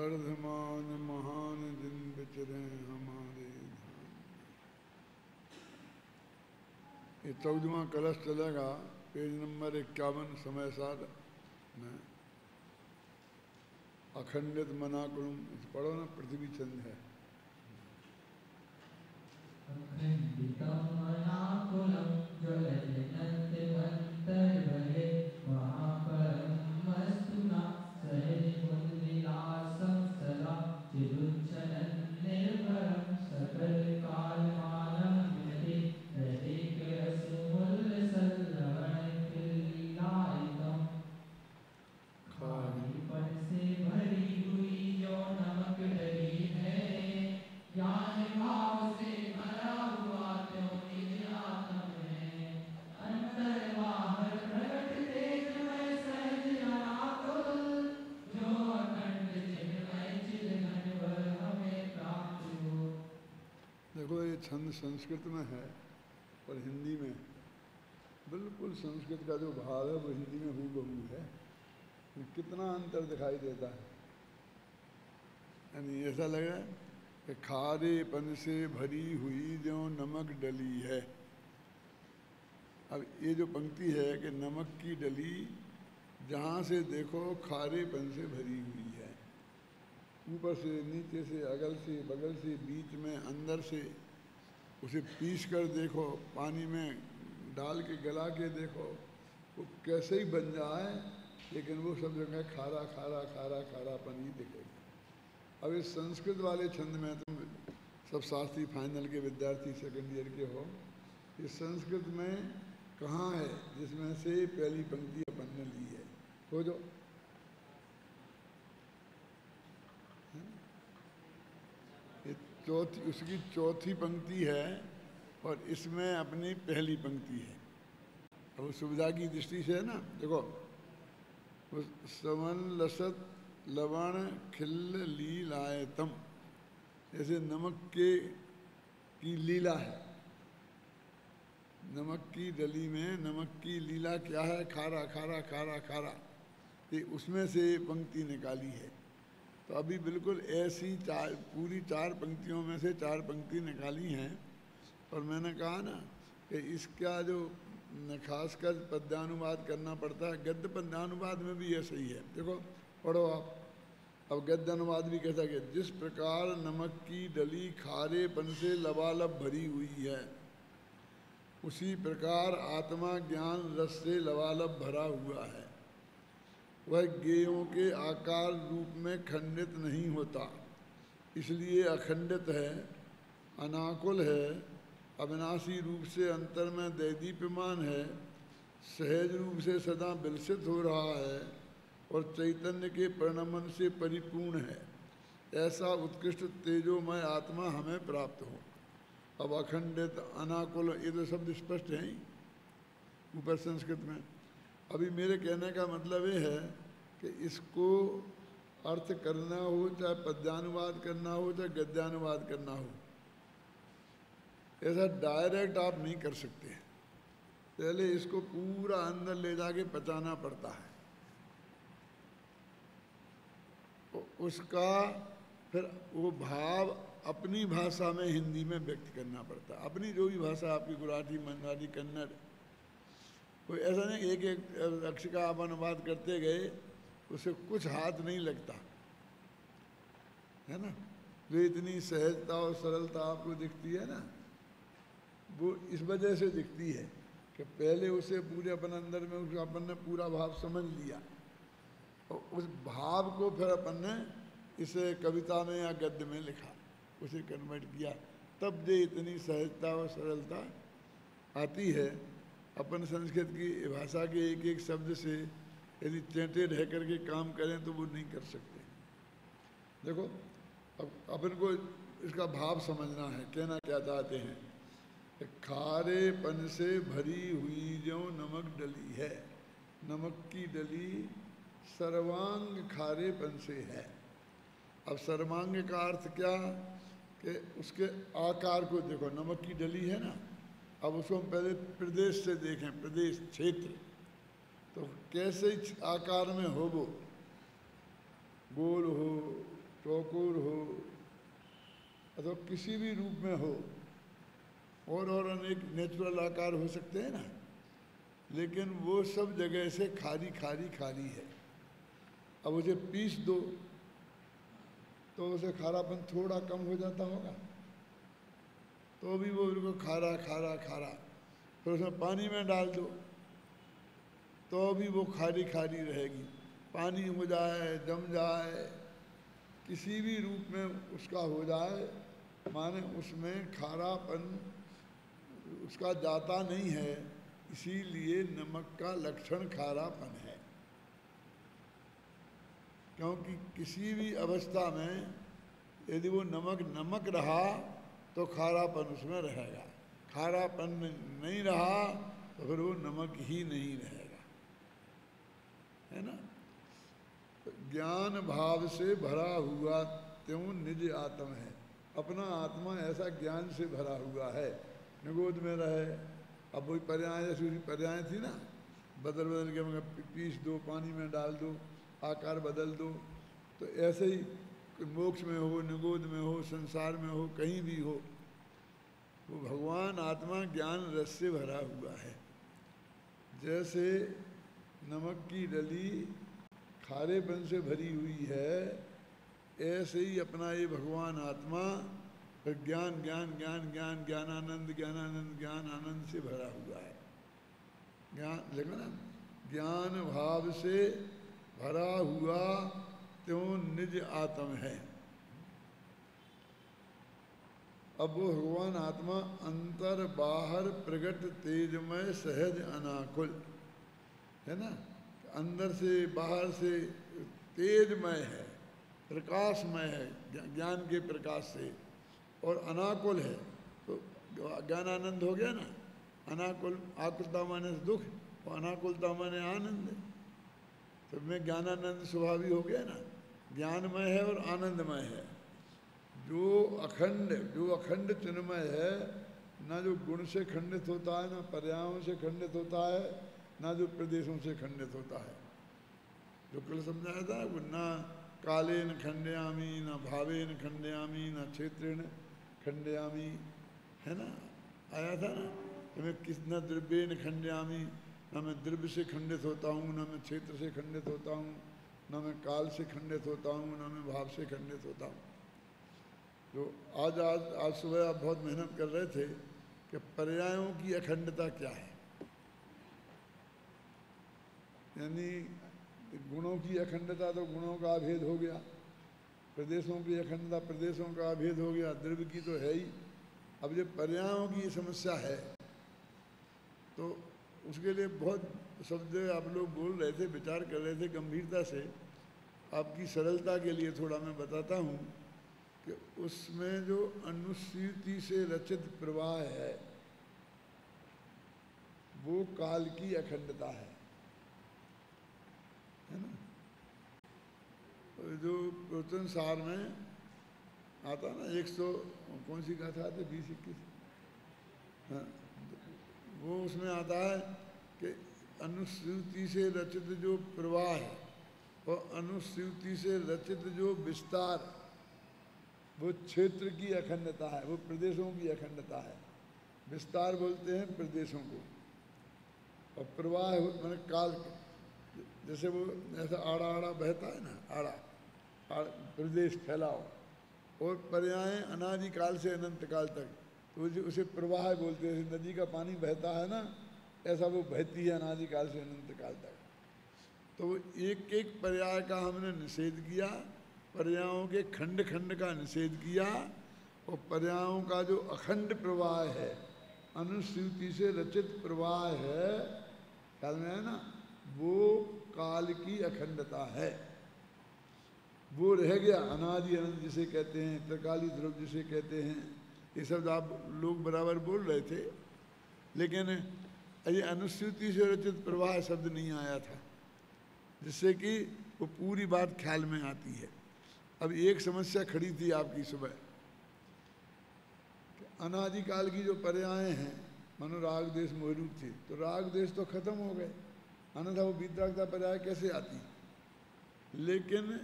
वर्धमान महान दिन बिचरे हमारे ध्यान। ये 14वां कलश चलेगा पेज नंबर 51 समय साध में। अखंडित मनाकुलम पढ़ो ना, पृथ्वी चंद है। अखंडितम मनाकुलम ज्वलनंतमंतर्बहे महापरम मस्तुना सहज मुनिलासं सदा चिरुच्छलन निर्भरं सकल कालमानं विनति रतिक रसमुल्ल सल्लवण किल्लायितम् खारीपन से भरी हुई जो नमक डली है, ज्ञान भाव से भरा हुआ त्यों निज आत्म है। अंतर बाहर प्रगट तेजमय सहज अनाकुल, जो अखंड चिन्मय चिदघन वह हमें प्राप्त हो। देखो ये छंद संस्कृत में है और हिंदी में बिल्कुल संस्कृत का जो भाव है वो हिंदी में हूबहू है। कितना अंतर दिखाई देता है। यानी ऐसा लग रहा है कि खारेपन से भरी हुई जो नमक डली है। अब ये जो पंक्ति है कि नमक की डली जहाँ से देखो खारेपन से भरी हुई है, ऊपर से नीचे से अगल से बगल से बीच में अंदर से। उसे पीस कर देखो, पानी में डाल के गला के देखो, वो कैसे ही बन जाए लेकिन वो सब जगह खारा खारा खारा खारापन ही दिखेगा। अब इस संस्कृत वाले छंद में तुम सब शास्त्री फाइनल के विद्यार्थी सेकंड ईयर के हो, इस संस्कृत में कहाँ है जिसमें से पहली पंक्ति अपन ने ली है? हो जो ये चौथी, उसकी चौथी पंक्ति है और इसमें अपनी पहली पंक्ति है। अब सुविधा की दृष्टि से है ना, देखो समन लसत लवण खिल्ल लीलायतम, जैसे नमक की लीला है। नमक की डली में नमक की लीला क्या है? खारा खारा खारा खारा। ये उसमें से पंक्ति निकाली है। तो अभी बिल्कुल ऐसी पूरी 4 पंक्तियों में से 4 पंक्ति निकाली हैं। और मैंने कहा ना कि इसका जो खासकर पद्यानुवाद करना पड़ता है। गद्य पद्यानुवाद में भी ऐसा ही है। देखो पढ़ो आप। अब गद्य अनुवाद भी कैसा कि जिस प्रकार नमक की डली खारेपन से लबालब भरी हुई है, उसी प्रकार आत्मा ज्ञान रस से लबालब भरा हुआ है। वह गेयों के आकार रूप में खंडित नहीं होता, इसलिए अखंडित है, अनाकुल है, अविनाशी रूप से अंतर में दैदीप्यमान है, सहज रूप से सदा विलसित हो रहा है और चैतन्य के परिणमन से परिपूर्ण है। ऐसा उत्कृष्ट तेजोमय आत्मा हमें प्राप्त हो। अब अखंडित अनाकुल ये तो शब्द स्पष्ट हैं ही ऊपर संस्कृत में। अभी मेरे कहने का मतलब ये है कि इसको अर्थ करना हो, चाहे पद्यानुवाद करना हो, चाहे गद्यानुवाद करना हो, ऐसा डायरेक्ट आप नहीं कर सकते। पहले इसको पूरा अंदर ले जाके पचाना पड़ता है। तो उसका फिर वो भाव अपनी भाषा में हिंदी में व्यक्त करना पड़ता है। अपनी जो भी भाषा आपकी गुजराती, मराठी, कन्नड़, कोई ऐसा नहीं एक एक अक्षर का आप अनुवाद करते गए उसे कुछ हाथ नहीं लगता है ना। जो इतनी सहजता और सरलता आपको दिखती है ना, वो इस वजह से दिखती है कि पहले उसे पूरे अपन अंदर में उसका अपन ने पूरा भाव समझ लिया और उस भाव को फिर अपन ने इसे कविता में या गद्य में लिखा, उसे कन्वर्ट किया, तब जो इतनी सहजता और सरलता आती है। अपन संस्कृत की भाषा के एक एक शब्द से यदि चेंटे रह करके काम करें तो वो नहीं कर सकते। देखो अब अपन को इसका भाव समझना है, कहना क्या चाहते हैं। खारेपन से भरी हुई जो नमक डली है, नमक की डली सर्वांग खारेपन से है। अब सर्वांग का अर्थ क्या कि उसके आकार को देखो। नमक की डली है ना, अब उसको हम पहले प्रदेश से देखें, प्रदेश क्षेत्र, तो कैसे आकार में हो, वो गोल हो, चौकोर हो अथवा किसी भी रूप में हो, और अनेक नेचुरल आकार हो सकते हैं ना, लेकिन वो सब जगह से खारी खारी खारी है। अब उसे पीस दो तो उसे खारापन थोड़ा कम हो जाता होगा, तो भी वो बिल्कुल खारा खारा खारा। फिर उसमें पानी में डाल दो तो भी वो खारी खारी रहेगी। पानी हो जाए, जम जाए, किसी भी रूप में उसका हो जाए, माने उसमें खारापन उसका जाता नहीं है, इसीलिए नमक का लक्षण खारापन है। क्योंकि किसी भी अवस्था में यदि वो नमक नमक रहा तो खारापन उसमें रहेगा, खारापन नहीं रहा तो फिर वो नमक ही नहीं रहेगा, है ना। तो ज्ञान भाव से भरा हुआ त्यों निज आत्म है। अपना आत्मा ऐसा ज्ञान से भरा हुआ है, निगोद में रहे। अब वही पर्याय, जैसी पर्याय थी ना, बदल बदल के मगर पीस दो, पानी में डाल दो, आकार बदल दो, तो ऐसे ही मोक्ष में हो, निगोद में हो, संसार में हो, कहीं भी हो, वो भगवान आत्मा ज्ञान रस से भरा हुआ है। जैसे नमक की डली खारेपन से भरी हुई है, ऐसे ही अपना ये भगवान आत्मा ज्ञान ज्ञान ज्ञान ज्ञान ज्ञानानंद ज्ञानानंद ज्ञान आनंद से भरा हुआ है। ज्ञान देखो ना, ज्ञान भाव से भरा हुआ त्यों निज आत्म है। अब वो भगवान आत्मा अंतर बाहर प्रगट तेजमय सहज अनाकुल है ना। अंदर से बाहर से तेजमय है, प्रकाशमय है, ज्ञान के प्रकाश से, और अनाकुल है। तो ज्ञानानंद हो गया ना। अनाकुल, आकुलता माने दुख, और अनाकुलता माने आनंद। तो में ज्ञानानंद स्वभावी हो गया ना, ज्ञानमय है और आनंदमय है। जो अखंड चिन्मय है, ना जो गुण से खंडित होता है, ना पर्यायों से खंडित होता है, ना जो प्रदेशों से खंडित होता है। जो कल समझाया था वो ना कालेन खंडयामी, ना भावेन खंडयामी, ना क्षेत्रेण खंडयामी, है ना, आया था ना कि मैं किस न द्रव्येन खंडयामी, ना मैं द्रव्य से खंडित होता हूँ, ना मैं क्षेत्र से खंडित होता हूँ, ना मैं काल से खंडित होता हूँ, ना मैं भाव से खंडित होता हूँ। जो आज सुबह आप बहुत मेहनत कर रहे थे कि पर्यायों की अखंडता क्या है, यानी गुणों की अखंडता तो गुणों का अभेद हो गया, प्रदेशों की अखंडता प्रदेशों का अभेद हो गया, द्रव्य की तो है ही। अब जब पर्यायों की समस्या है तो उसके लिए बहुत शब्द आप लोग बोल रहे थे, विचार कर रहे थे गंभीरता से। आपकी सरलता के लिए थोड़ा मैं बताता हूँ कि उसमें जो अनुस्यूति से रचित प्रवाह है वो काल की अखंडता है ना। जो प्रवचन सार में आता ना 100 कौन सी गाथा आती, 20-21, हाँ, वो उसमें आता है कि अनुस्यूति से रचित जो प्रवाह है और अनुस्यूति से रचित जो विस्तार, वो क्षेत्र की अखंडता है, वो प्रदेशों की अखंडता है। विस्तार बोलते हैं प्रदेशों को, और प्रवाह मैंने काल, जैसे वो ऐसा आड़ा आड़ा बहता है ना, आड़ा प्रदेश फैलाओ, और पर्याय अनादि काल से अनंत काल तक, तो उसे प्रवाह बोलते हैं। जैसे नदी का पानी बहता है ना, ऐसा वो बहती है अनादि काल से अनंत काल तक। तो एक एक पर्याय का हमने निषेध किया, पर्यायों के खंड खंड का निषेध किया, और पर्यायों का जो अखंड प्रवाह है, अनुस्यूति से रचित प्रवाह है, ख्याल में है ना, वो काल की अखंडता है। वो रह गया अनादि अनंत जिसे कहते हैं, त्रिकाली ध्रुव जिसे कहते हैं। ये शब्द आप लोग बराबर बोल रहे थे, लेकिन ये अनुस्यूति से रचित प्रवाह शब्द नहीं आया था, जिससे कि वो पूरी बात ख्याल में आती है। अब एक समस्या खड़ी थी आपकी सुबह, अनादिकाल की जो पर्याय हैं, मानो राग देश मोहरूप थी, तो राग देश तो खत्म हो गए, अन्यथा वो बीतरागता पर्याय कैसे आती। लेकिन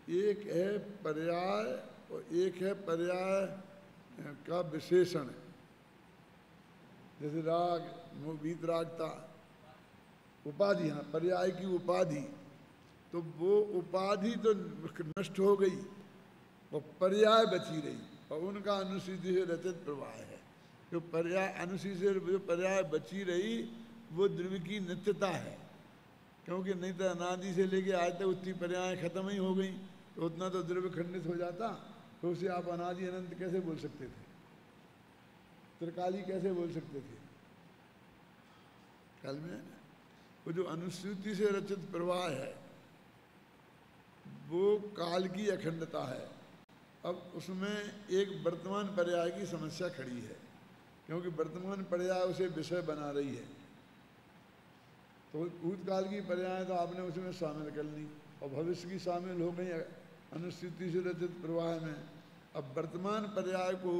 एक है पर्याय और एक है पर्याय का विशेषण। जैसे राग, वीतरागता, उपाधि, हाँ पर्याय की उपाधि, तो वो उपाधि तो नष्ट हो गई, वो पर्याय बची रही और उनका अनुसूची से रचित प्रवाह है। जो पर्याय अनुसूची से जो पर्याय बची रही वो द्रव्य की नित्यता है, क्योंकि नहीं तो अनादि से लेके आज तक उतनी पर्याय खत्म ही हो गई तो उतना तो द्रव्य खंडित हो जाता, तो उसे आप अनादि अनंत कैसे बोल सकते थे, त्रिकाली कैसे बोल सकते थे। काल में वो जो अनुसूची से रचित प्रवाह है वो काल की अखंडता है। अब उसमें एक वर्तमान पर्याय की समस्या खड़ी है, क्योंकि वर्तमान पर्याय उसे विषय बना रही है, तो भूतकाल की पर्याय तो आपने उसमें शामिल कर ली और भविष्य की शामिल हो गई अनुसूची से रचित प्रवाह में। अब वर्तमान पर्याय को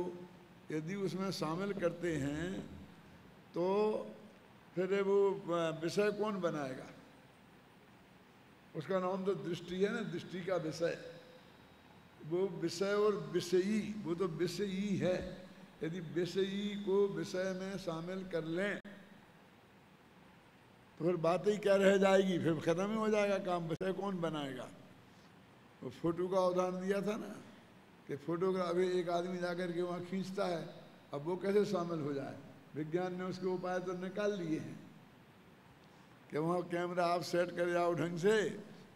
यदि उसमें शामिल करते हैं तो फिर वो विषय कौन बनाएगा? उसका नाम तो दृष्टि है ना, दृष्टि का विषय। वो विषय और विषयी, वो तो विषयी है। यदि विषयी को विषय में शामिल कर लें तो फिर बात ही क्या रह जाएगी, फिर खत्म ही हो जाएगा काम। विषय कौन बनाएगा? वो फोटो का उदाहरण दिया था ना कि फोटोग्राफी एक आदमी जाकर के वहाँ खींचता है, अब वो कैसे शामिल हो जाए? विज्ञान ने उसके उपाय तो निकाल लिए हैं कि वहाँ कैमरा आप सेट कर जाओ ढंग से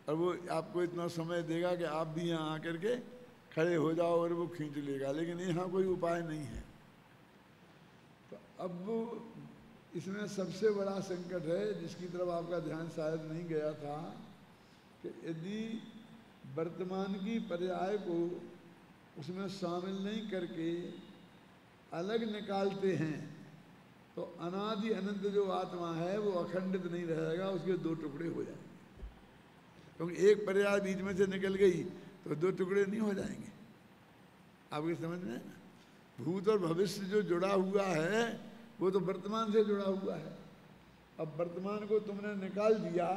और वो आपको इतना समय देगा कि आप भी यहाँ आकर के खड़े हो जाओ और वो खींच लेगा, लेकिन यहाँ कोई उपाय नहीं है। तो अब वो इसमें सबसे बड़ा संकट है जिसकी तरफ आपका ध्यान शायद नहीं गया था कि यदि वर्तमान की पर्याय को उसमें शामिल नहीं करके अलग निकालते हैं तो अनादि अनंत जो आत्मा है वो अखंडित नहीं रहेगा, उसके दो टुकड़े हो जाएंगे। क्योंकि एक पर्याय बीच में से निकल गई तो दो टुकड़े नहीं हो जाएंगे। आपकी समझ में है ना? भूत और भविष्य जो जुड़ा हुआ है वो तो वर्तमान से जुड़ा हुआ है। अब वर्तमान को तुमने निकाल दिया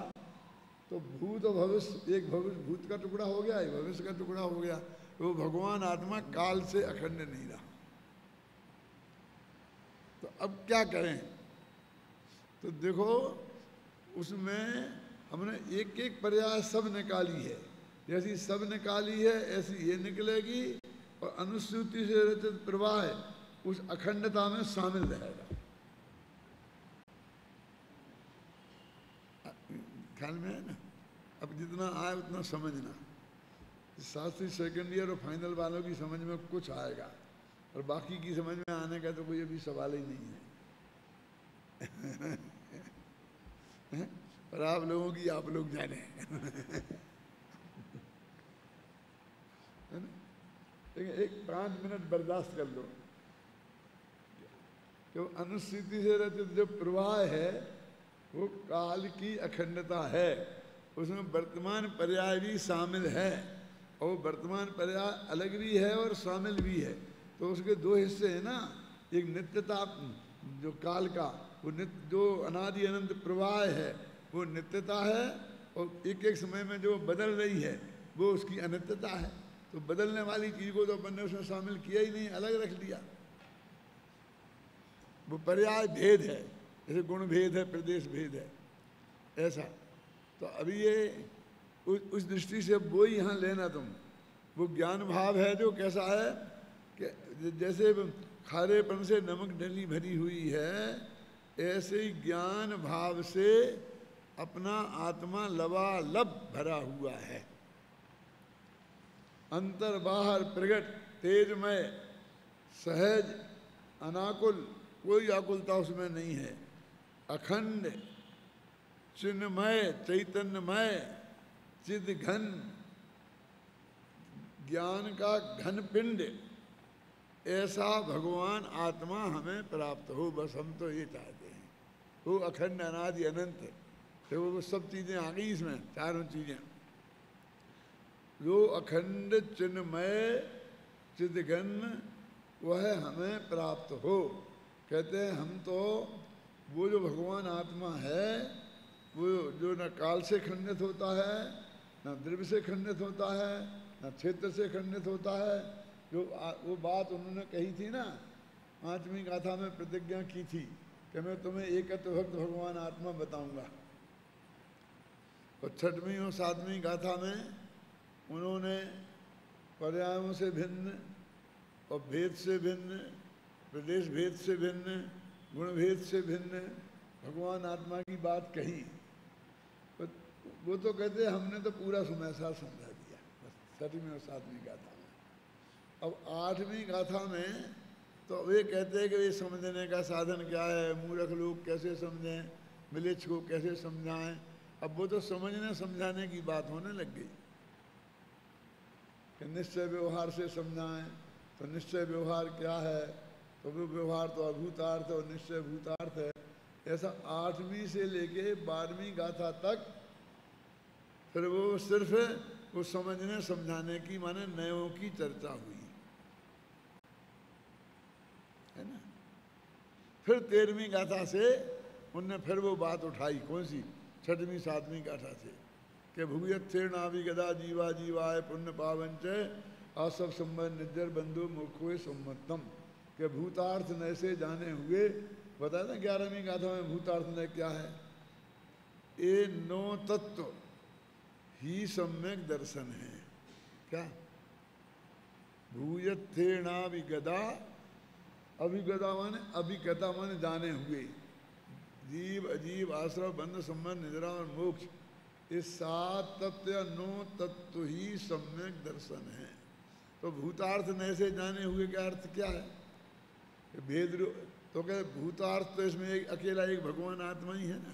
तो भूत और भविष्य, एक भविष्य भूत का टुकड़ा हो गया, एक भविष्य का टुकड़ा हो गया, तो भगवान आत्मा काल से अखंड नहीं रहा। तो अब क्या करें? तो देखो उसमें हमने एक एक पर्याय सब निकाली है, जैसी सब निकाली है ऐसी ये निकलेगी और अनुसूची से रचित प्रवाह उस अखंडता में शामिल रहेगा। ख्याल में है ना? अब जितना आए उतना समझना। शास्त्री सेकंड ईयर और फाइनल वालों की समझ में कुछ आएगा और बाकी की समझ में आने का तो कोई अभी सवाल ही नहीं है। पर आप लोगों की आप लोग जाने। लेकिन एक 5 मिनट बर्दाश्त कर लो। जो अनुसूची से रचित जो प्रवाह है वो काल की अखंडता है, उसमें वर्तमान पर्याय भी शामिल है और वर्तमान पर्याय अलग भी है और शामिल भी है। तो उसके दो हिस्से हैं ना, एक नित्यता जो काल का, वो नित्य जो अनादि अनंत प्रवाह है वो नित्यता है और एक एक समय में जो बदल रही है वो उसकी अनित्यता है। तो बदलने वाली चीज़ को तो अपन ने उसमें शामिल किया ही नहीं, अलग रख दिया। वो पर्याय भेद है, जैसे गुण भेद है, प्रदेश भेद है, ऐसा। तो अभी ये उस दृष्टि से वो ही यहाँ लेना तुम। वो ज्ञान भाव है जो कैसा है कि जैसे खारेपन से नमक डली भरी हुई है, ऐसे ही ज्ञान भाव से अपना आत्मा लबालब भरा हुआ है। अंतर बाहर प्रगट तेजमय सहज अनाकुल, कोई आकुलता उसमें नहीं है। अखंड चिन्मय चैतन्यमय चिद घन, ज्ञान का घन पिंड, ऐसा भगवान आत्मा हमें प्राप्त हो। बस हम तो ये चाहते हैं। वो अखंड अनादि अनंत है, तो वो सब चीज़ें आ गई इसमें, चारों चीज़ें। जो अखंड चिन्मय चिदघन वह हमें प्राप्त हो। कहते हैं हम तो वो जो भगवान आत्मा है वो जो न काल से खंडित होता है न द्रव्य से खंडित होता है, न क्षेत्र से खंडित होता है। जो वो बात उन्होंने कही थी ना, 5वीं गाथा में प्रतिज्ञा की थी कि मैं तुम्हें एकत्व भक्त भगवान आत्मा बताऊंगा। और 6वीं और 7वीं गाथा में उन्होंने पर्यायों से भिन्न और भेद से भिन्न, प्रदेश भेद से भिन्न, गुण भेद से भिन्न भगवान आत्मा की बात कही। वो तो कहते हमने तो पूरा समझा दिया बस 6वीं और 7वीं गाथा में। अब 8वीं गाथा में तो वे कहते हैं कि ये समझने का साधन क्या है, मूर्ख लोग कैसे समझें, मिलेच्छ को कैसे समझाएं। अब वो तो समझने समझाने की बात होने लग गई कि निश्चय व्यवहार से समझाएं। तो निश्चय व्यवहार क्या है, तो वो व्यवहार तो अभूतार्थ और निश्चय भूतार्थ है। ऐसा 8वीं से लेके 12वीं गाथा तक फिर वो सिर्फ वो समझने समझाने की माने नयों की चर्चा हुई है ना। फिर 13वीं गाथा से उनने फिर वो बात उठाई, कौन सी, 6वीं 7वीं गाथा से कि भूयत्थेर्णाभि गदा जीवा जीवाय पुण्य पावंच आसव संबंध निज्जर बंधु मुखोय सम्मतम के भूतार्थ नय से जाने हुए। बताया ना 11वीं गाथा में भूतार्थ नय क्या है, ये 9 तत्व ही सम्यक दर्शन है। क्या भूयत्थेर्णाभिगदा, अभिगदा माने अभिगता माने जाने हुए, जीव अजीव आश्रव बंध संबंध निद्रा और मोक्ष, ये 7 तत्व या 9 तत्व ही सम्यक दर्शन है। तो भूतार्थ नय से जाने हुए का अर्थ क्या है, भेद तो क्या भूतार्थ तो इसमें अकेला एक भगवान आत्मा ही है ना।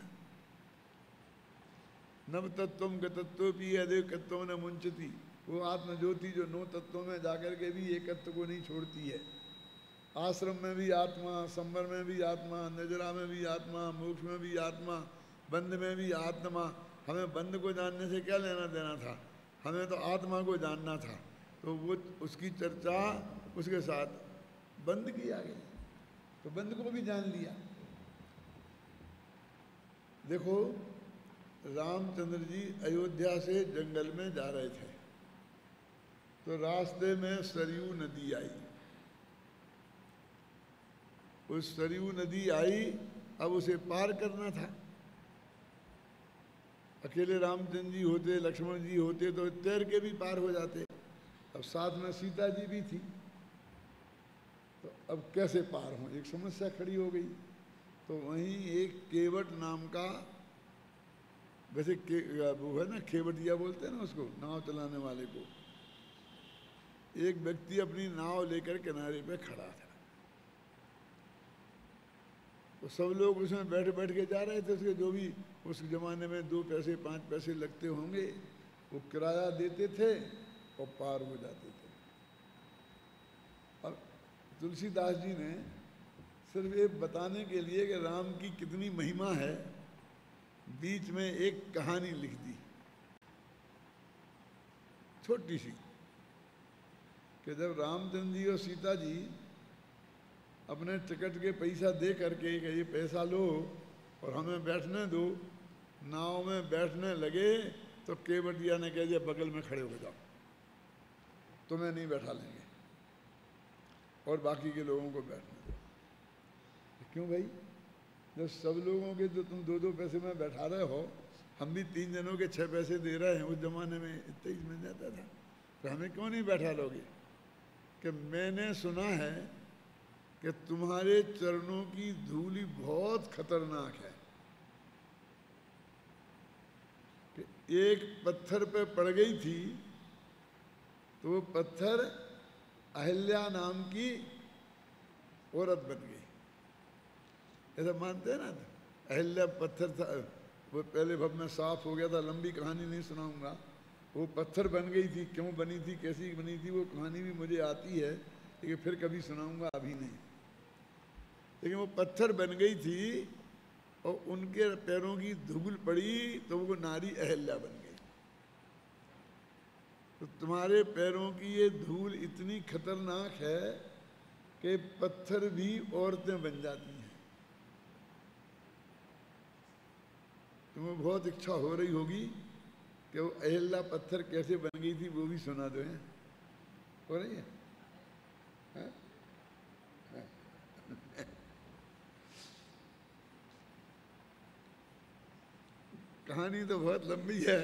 नव तत्वम गतत्वपि अदेकत्व न मुंचती, वो आत्म ज्योति जो 9 तत्वों में जाकर के भी एकत्व को नहीं छोड़ती है। आश्रम में भी आत्मा, संबर में भी आत्मा, निजरा में भी आत्मा, मोक्ष में भी आत्मा, बंध में भी आत्मा। हमें बंध को जानने से क्या लेना देना था, हमें तो आत्मा को जानना था। तो वो उसकी चर्चा उसके साथ बंद की आ गई, तो बंद को भी जान लिया। देखो रामचंद्र जी अयोध्या से जंगल में जा रहे थे, तो रास्ते में सरयू नदी आई। उस सरयू नदी आई, अब उसे पार करना था। अकेले रामचंद्र जी होते, लक्ष्मण जी होते तो तैर के भी पार हो जाते। अब साथ में सीता जी भी थी, तो अब कैसे पार हो, एक समस्या खड़ी हो गई। तो वहीं एक केवट नाम का, वैसे वो है ना खेवटिया बोलते हैं ना उसको, नाव चलाने वाले को, एक व्यक्ति अपनी नाव लेकर किनारे पे खड़ा था। तो सब लोग उसमें बैठ बैठ के जा रहे थे। उसके जो भी उस जमाने में 2 पैसे 5 पैसे लगते होंगे, वो किराया देते थे और पार हो जाते थे। अब तुलसीदास जी ने सिर्फ ये बताने के लिए कि राम की कितनी महिमा है, बीच में एक कहानी लिख दी छोटी सी, कि जब रामचंद्र जी और सीता जी अपने टिकट के पैसा दे करके कि ये पैसा लो और हमें बैठने दो, नाव में बैठने लगे, तो केवटिया ने कह दिया बगल में खड़े हो जाओ, तुम्हें नहीं बैठा लेंगे और बाकी के लोगों को बैठने दो। क्यों भाई, जब सब लोगों के जो तुम 2-2 पैसे में बैठा रहे हो, हम भी 3 जनों के 6 पैसे दे रहे हैं, उस जमाने में इतना ही मिल जाता था, तो हमें क्यों नहीं बैठा लोगे। कि मैंने सुना है कि तुम्हारे चरणों की धूली बहुत खतरनाक है, कि एक पत्थर पे पड़ गई थी तो वो पत्थर अहिल्या नाम की औरत बन गई। ऐसा मानते हैं ना, अहिल्या पत्थर था, वो पहले भव में साफ हो गया था, लंबी कहानी नहीं सुनाऊंगा। वो पत्थर बन गई थी, क्यों बनी थी, कैसी बनी थी, वो कहानी भी मुझे आती है, लेकिन फिर कभी सुनाऊंगा, अभी नहीं। लेकिन वो पत्थर बन गई थी और उनके पैरों की धूल पड़ी तो वो नारी अहिल्या बन गई। तो तुम्हारे पैरों की ये धूल इतनी खतरनाक है कि पत्थर भी औरतें बन जाती हैं। तुम्हें बहुत इच्छा हो रही होगी कि वो अहिल्या पत्थर कैसे बन गई थी वो भी सुना दो। हैं हो रही है, है? कहानी तो बहुत लंबी है।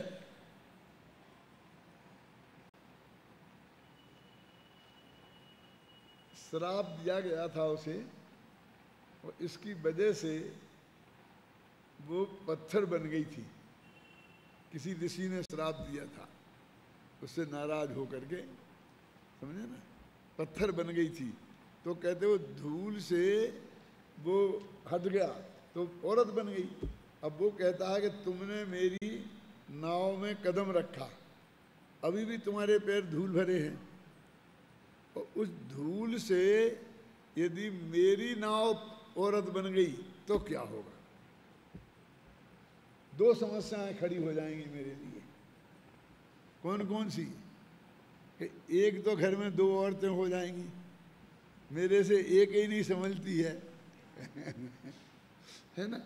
श्राप दिया गया था उसे और इसकी वजह से वो पत्थर बन गई थी। किसी ऋषि ने श्राप दिया था, उससे नाराज होकर के, समझे ना, पत्थर बन गई थी। तो कहते वो धूल से वो हट गया तो औरत बन गई। अब वो कहता है कि तुमने मेरी नाव में कदम रखा, अभी भी तुम्हारे पैर धूल भरे हैं, और उस धूल से यदि मेरी नाव औरत बन गई तो क्या होगा। दो समस्याएं खड़ी हो जाएंगी मेरे लिए। कौन कौन सी? कि एक तो घर में दो औरतें हो जाएंगी, मेरे से एक ही नहीं संभलती है है ना।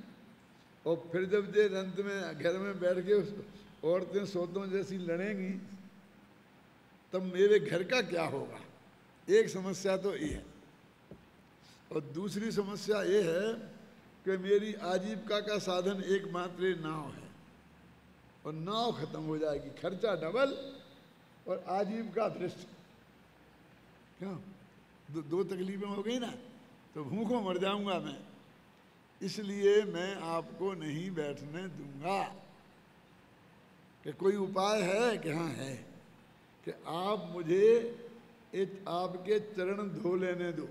और फिर जब ये अंत में घर में बैठ के औरतें सोतों जैसी लड़ेंगी तब मेरे घर का क्या होगा। एक समस्या तो ये है। और दूसरी समस्या ये है कि मेरी आजीविका का साधन एकमात्र नाव है, और नाव खत्म हो जाएगी, खर्चा डबल और आजीविका भ्रष्ट। क्यों? दो तकलीफें हो गई ना, तो भूखों मर जाऊंगा मैं। इसलिए मैं आपको नहीं बैठने दूंगा। कि कोई उपाय है? कि हाँ है, कि आप मुझे आपके चरण धो लेने दो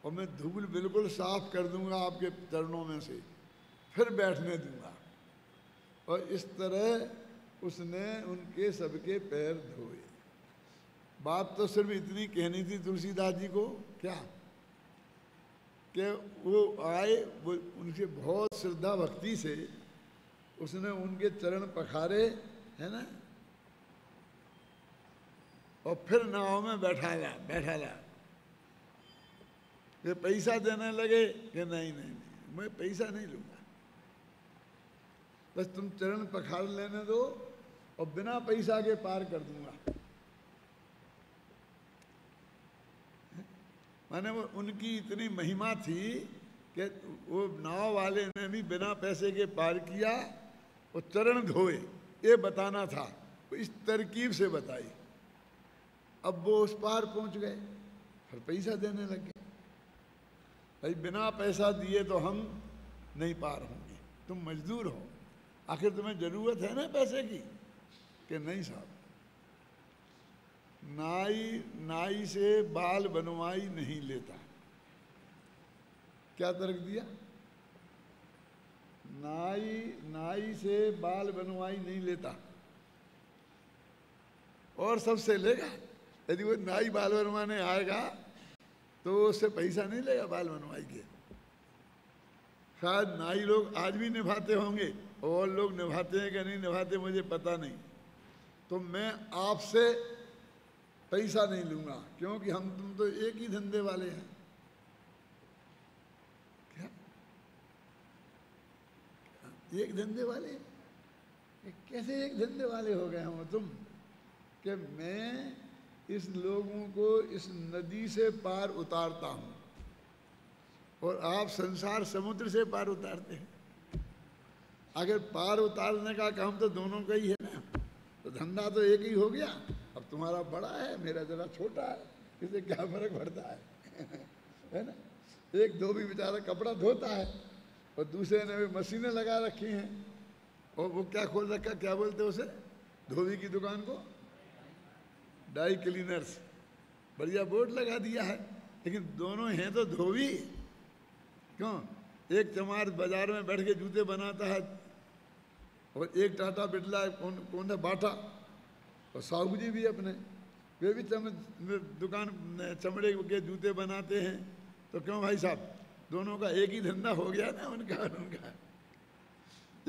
और मैं धूल बिल्कुल साफ कर दूंगा आपके चरणों में से, फिर बैठने दूंगा। और इस तरह उसने उनके सबके पैर धोए। बात तो सिर्फ इतनी कहनी थी तुलसीदास जी को, क्या कि वो आए, वो उनसे बहुत श्रद्धा भक्ति से उसने उनके चरण पखारे, है ना, और फिर नाव में बैठा ला। ये पैसा देने लगे कि नहीं, मैं पैसा नहीं लूंगा, बस तुम चरण पखार लेने दो और बिना पैसा के पार कर दूंगा। माने वो उनकी इतनी महिमा थी कि वो नाव वाले ने भी बिना पैसे के पार किया और चरण धोए, ये बताना था। वो इस तरकीब से बताई। अब वो उस पार पहुंच गए, फिर पैसा देने लगे। भाई बिना पैसा दिए तो हम नहीं पार होंगे, तुम मजदूर हो, आखिर तुम्हें जरूरत है ना पैसे की। कि नहीं साहब, नाई से बाल बनवाई नहीं लेता। क्या तर्क दिया? नाई से बाल बनवाई नहीं लेता, और सबसे लेगा। यदि वो नाई बाल बनवाने आएगा तो उससे पैसा नहीं लेगा बाल बनवाई के। शायद नाई लोग आज भी निभाते होंगे, और लोग निभाते हैं कि नहीं निभाते मुझे पता नहीं। तो मैं आपसे पैसा नहीं लूंगा, क्योंकि हम तुम तो एक ही धंधे वाले हैं। क्या एक धंधे वाले? कैसे एक धंधे वाले हो गए हम तुम? कि मैं इस लोगों को इस नदी से पार उतारता हूं और आप संसार समुद्र से पार उतारते हैं। अगर पार उतारने का काम तो दोनों का ही है ना, तो धंधा तो एक ही हो गया। अब तुम्हारा बड़ा है, मेरा जरा छोटा है, इससे क्या फर्क पड़ता है ना। एक धोबी बेचारा कपड़ा धोता है और दूसरे ने भी मशीनें लगा रखी हैं, और वो क्या खोल रखा, क्या बोलते हैं उसे, धोबी की दुकान को ड्राई क्लीनर्स, बढ़िया बोर्ड लगा दिया है। लेकिन दोनों हैं तो धोबी। क्यों? एक चमार बाजार में बैठ के जूते बनाता है और एक टाटा बिरला कौन है बाटा, और साहू जी भी अपने वे भी दुकान चमड़े के जूते बनाते हैं। तो क्यों भाई साहब, दोनों का एक ही धंधा हो गया ना उनका।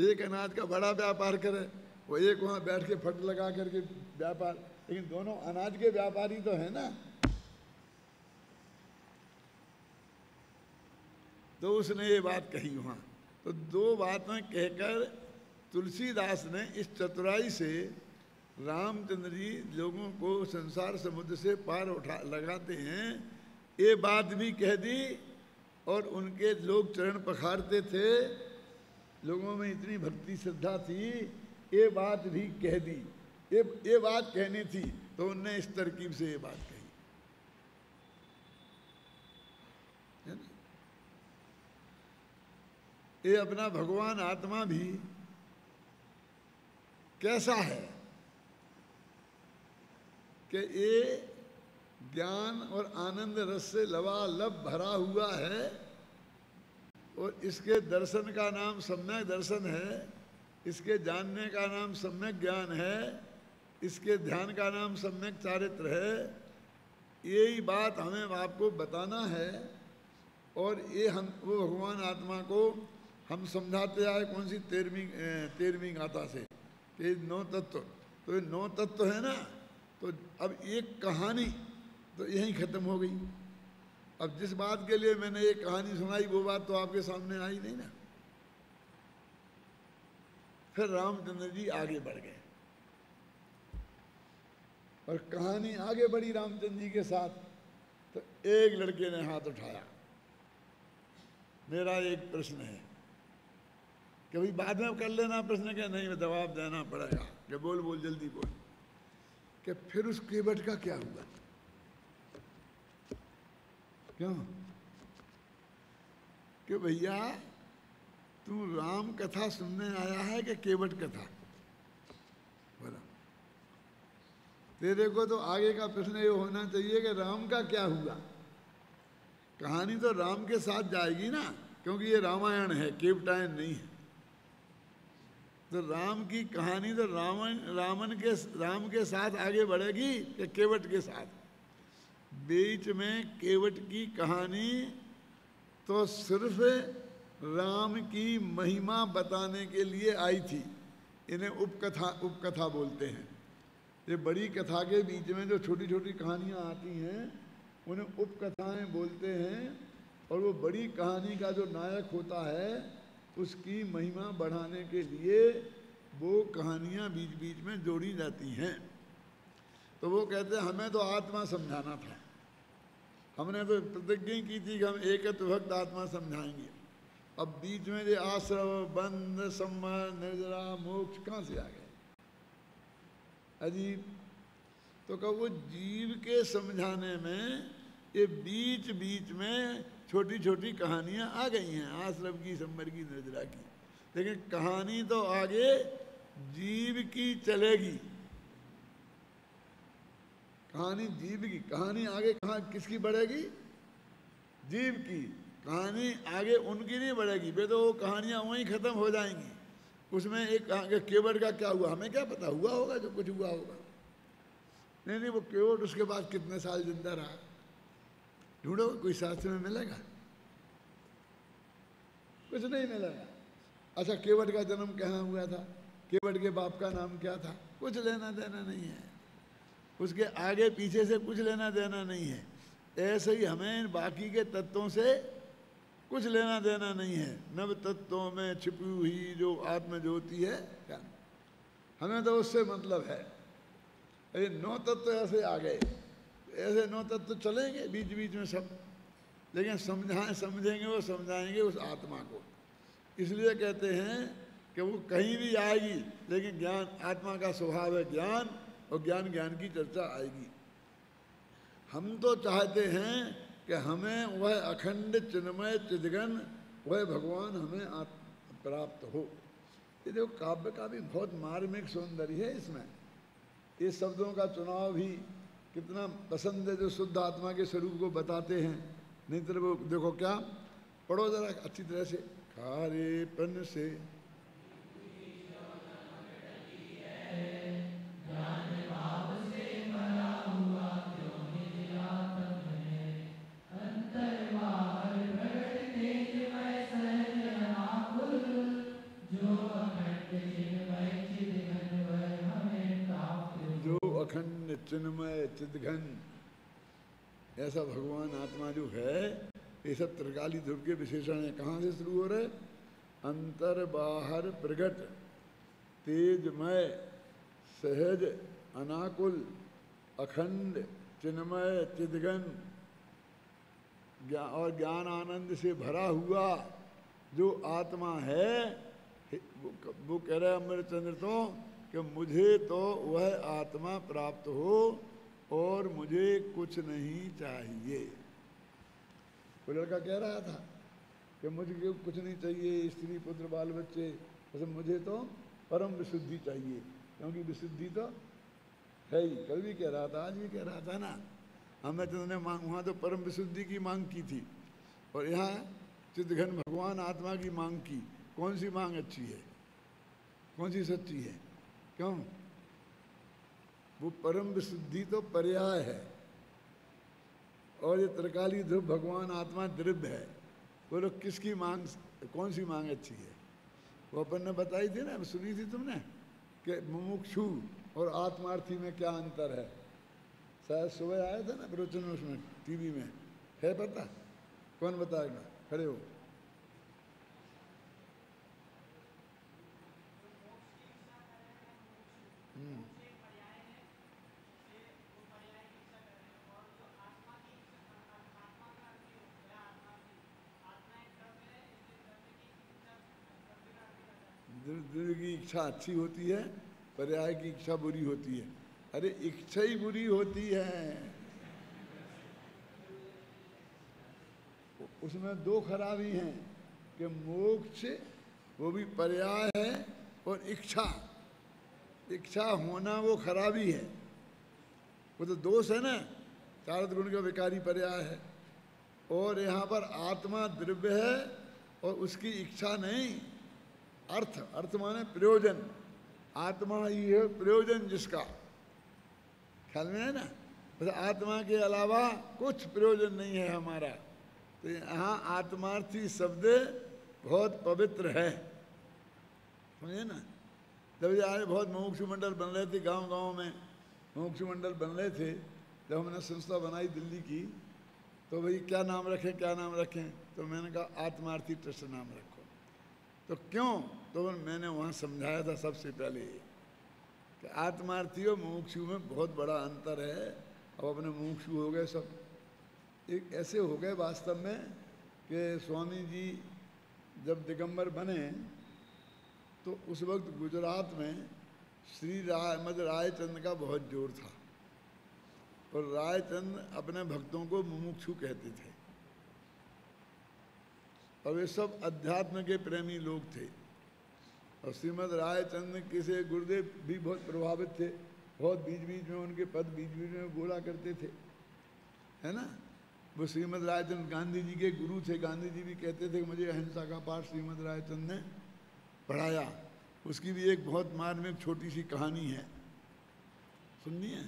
एक अनाज का बड़ा व्यापार करे, वो एक वहाँ बैठ के फट लगा करके व्यापार, लेकिन दोनों अनाज के व्यापारी तो है ना। तो उसने ये बात कही वहाँ। तो दो बातें कहकर तुलसीदास ने इस चतुराई से रामचंद्र जी लोगों को संसार समुद्र से पार लगाते हैं ये बात भी कह दी, और उनके लोग चरण पखारते थे, लोगों में इतनी भक्ति श्रद्धा थी, ये बात भी कह दी। ये बात कहनी थी तो उनने इस तरकीब से ये बात कही, है ना? ये अपना भगवान आत्मा भी कैसा है कि ये ज्ञान और आनंद रस से लबालब भरा हुआ है, और इसके दर्शन का नाम सम्यक दर्शन है, इसके जानने का नाम सम्यक ज्ञान है, इसके ध्यान का नाम सम्यक चारित्र है। यही बात हमें आपको बताना है, और ये हम वो भगवान आत्मा को हम समझाते आए कौन सी 13वीं गाथा से कि 9 तत्व। तो ये 9 तत्व है ना, तो अब एक कहानी तो यहीं ख़त्म हो गई। अब जिस बात के लिए मैंने ये कहानी सुनाई वो बात तो आपके सामने आई नहीं ना। फिर रामचंद्र जी आगे बढ़ गए और कहानी आगे बढ़ी रामचंद्र जी के साथ। तो एक लड़के ने हाथ उठाया, मेरा एक प्रश्न है, कभी बाद में कर लेना प्रश्न के नहीं जवाब देना पड़ेगा, कि बोल बोल जल्दी बोल, कि फिर उस केवट का क्या हुआ? क्यों? कि भैया तू राम कथा सुनने आया है कि केवट कथा? बोला तेरे को तो आगे का प्रश्न ये होना चाहिए कि राम का क्या हुआ। कहानी तो राम के साथ जाएगी ना, क्योंकि ये रामायण है, केवटायन नहीं है। तो राम की कहानी तो राम के साथ आगे बढ़ेगी कि केवट के साथ? बीच में केवट की कहानी तो सिर्फ राम की महिमा बताने के लिए आई थी। इन्हें उपकथा बोलते हैं। ये बड़ी कथा के बीच में जो छोटी छोटी कहानियाँ आती हैं उन्हें उपकथाएं बोलते हैं, और वो बड़ी कहानी का जो नायक होता है उसकी महिमा बढ़ाने के लिए वो कहानियाँ बीच बीच में जोड़ी जाती हैं। तो वो कहते हैं हमें तो आत्मा समझाना था, हमने तो प्रतिज्ञा की थी कि हम एकत्व भक्त आत्मा समझाएंगे। अब बीच में ये आश्रव बंध संवर निर्जरा मोक्ष कहाँ से आ गए? अजीब। तो कब वो जीव के समझाने में ये बीच बीच में छोटी छोटी कहानियाँ आ गई हैं, आश्रव की, संवर की, निर्जरा की, लेकिन कहानी तो आगे जीव की चलेगी। कहानी जीव की, कहानी आगे कहाँ किसकी बढ़ेगी? जीव की। कहानी आगे उनकी नहीं बढ़ेगी, वे तो वो कहानियाँ वहीं ख़त्म हो जाएंगी। उसमें एक केवट का क्या हुआ, हमें क्या पता, हुआ होगा जो कुछ हुआ होगा। नहीं, वो केवट उसके बाद कितने साल जिंदा रहा, ढूंढो, कोई शास्त्र में मिलेगा? कुछ नहीं मिलेगा। अच्छा, केवट का जन्म कहाँ हुआ था, केवट के बाप का नाम क्या था, कुछ लेना देना नहीं है, उसके आगे पीछे से कुछ लेना देना नहीं है। ऐसे ही हमें बाकी के तत्वों से कुछ लेना देना नहीं है। नव तत्वों में छिपी हुई जो आत्म ज्योति है, क्या हमें तो उससे मतलब है। ये 9 तत्व ऐसे आ गए, ऐसे 9 तत्व चलेंगे बीच बीच में सब, लेकिन समझेंगे वो समझाएंगे उस आत्मा को। इसलिए कहते हैं कि वो कहीं भी आएगी, लेकिन ज्ञान, आत्मा का स्वभाव है ज्ञान, और ज्ञान की चर्चा आएगी। हम तो चाहते हैं कि हमें वह अखंड चिन्मय चिदघन वह भगवान हमें प्राप्त हो। ये देखो काव्य का भी बहुत मार्मिक सौंदर्य है इसमें। ये शब्दों का चुनाव भी कितना पसंद है जो शुद्ध आत्मा के स्वरूप को बताते हैं। नहीं तो वो देखो क्या, पढ़ो जरा अच्छी तरह से। खारेपन से अखंड चिन्मय चिदघन, ऐसा भगवान आत्मा जो है, ये सब त्रिकाली ध्रुव के विशेषण है। कहाँ से शुरू हो रहे? अंतर बाहर प्रगट तेजमय, सहज, अनाकुल, अखंड, चिन्मय, चिदघन और ज्ञान आनंद से भरा हुआ जो आत्मा है, वो कह रहे अमृतचंद्र तो कि मुझे तो वह आत्मा प्राप्त हो और मुझे कुछ नहीं चाहिए। वो लड़का कह रहा था कि मुझे कुछ नहीं चाहिए, स्त्री पुत्र बाल बच्चे, बस मुझे तो परम विशुद्धि चाहिए, क्योंकि विशुद्धि तो है ही। कल भी कह रहा था, आज भी कह रहा था ना, हमें तो उन्होंने मांग, वहाँ तो परम विशुद्धि की मांग की थी और यहाँ चिदघन भगवान आत्मा की मांग की। कौन सी मांग अच्छी है, कौन सी सच्ची है? क्यों? वो परम विशुद्धि तो पर्याय है और ये त्रिकाली ध्रुव भगवान आत्मा द्रव्य है। वो लोग किसकी मांग, कौन सी मांग अच्छी है? वो अपन ने बताई थी ना, सुनी थी तुमने कि मुमुक्षु और आत्मार्थी में क्या अंतर है। शायद सुबह आया था ना प्रवचन, उसमें टीवी में है, पता? कौन बताएगा? खड़े हो। द्रव्य की इच्छा अच्छी होती है, पर्याय की इच्छा बुरी होती है। अरे इच्छा ही बुरी होती है, उसमें दो खराबी हैं कि मोक्ष वो भी पर्याय है और इच्छा, इच्छा होना वो खराबी है। वो तो दोष है ना, चारद गुण का विकारी पर्याय है। और यहाँ पर आत्मा द्रव्य है और उसकी इच्छा नहीं, अर्थ, अर्थ माने प्रयोजन। आत्मा ही है प्रयोजन जिसका, ख्याल में है ना? बस आत्मा के अलावा कुछ प्रयोजन नहीं है हमारा। तो यहाँ आत्मार्थी शब्द बहुत पवित्र है, समझे ना? जब यार बहुत मुमुक्षु मंडल बन रहे थे गांव गांव में, मुमुक्षु मंडल बन रहे थे, जब हमने संस्था बनाई दिल्ली की, तो भाई क्या नाम रखें, क्या नाम रखें? तो मैंने कहा आत्मार्थी ट्रस्ट नाम रखो। तो क्यों? तो मैंने वहाँ समझाया था सबसे पहले कि आत्मार्थी और मुमुक्षु में बहुत बड़ा अंतर है। अब अपने मुमुक्षु हो गए सब, एक ऐसे हो गए वास्तव में कि स्वामी जी जब दिगंबर बने तो उस वक्त गुजरात में श्री रायचंद का बहुत जोर था और रायचंद अपने भक्तों को मुमुक्षु कहते थे और वे सब अध्यात्म के प्रेमी लोग थे। और श्रीमद् रायचंद के से गुरुदेव भी बहुत प्रभावित थे, बहुत बीच बीच में उनके पद बीच बीच में बोला करते थे, है ना? वो श्रीमद् रायचंद गांधी जी के गुरु थे। गांधी जी भी कहते थे मुझे अहिंसा का पाठ श्रीमद् रायचंद ने पढ़ाया। उसकी भी एक बहुत मार्मिक छोटी सी कहानी है, सुननी है?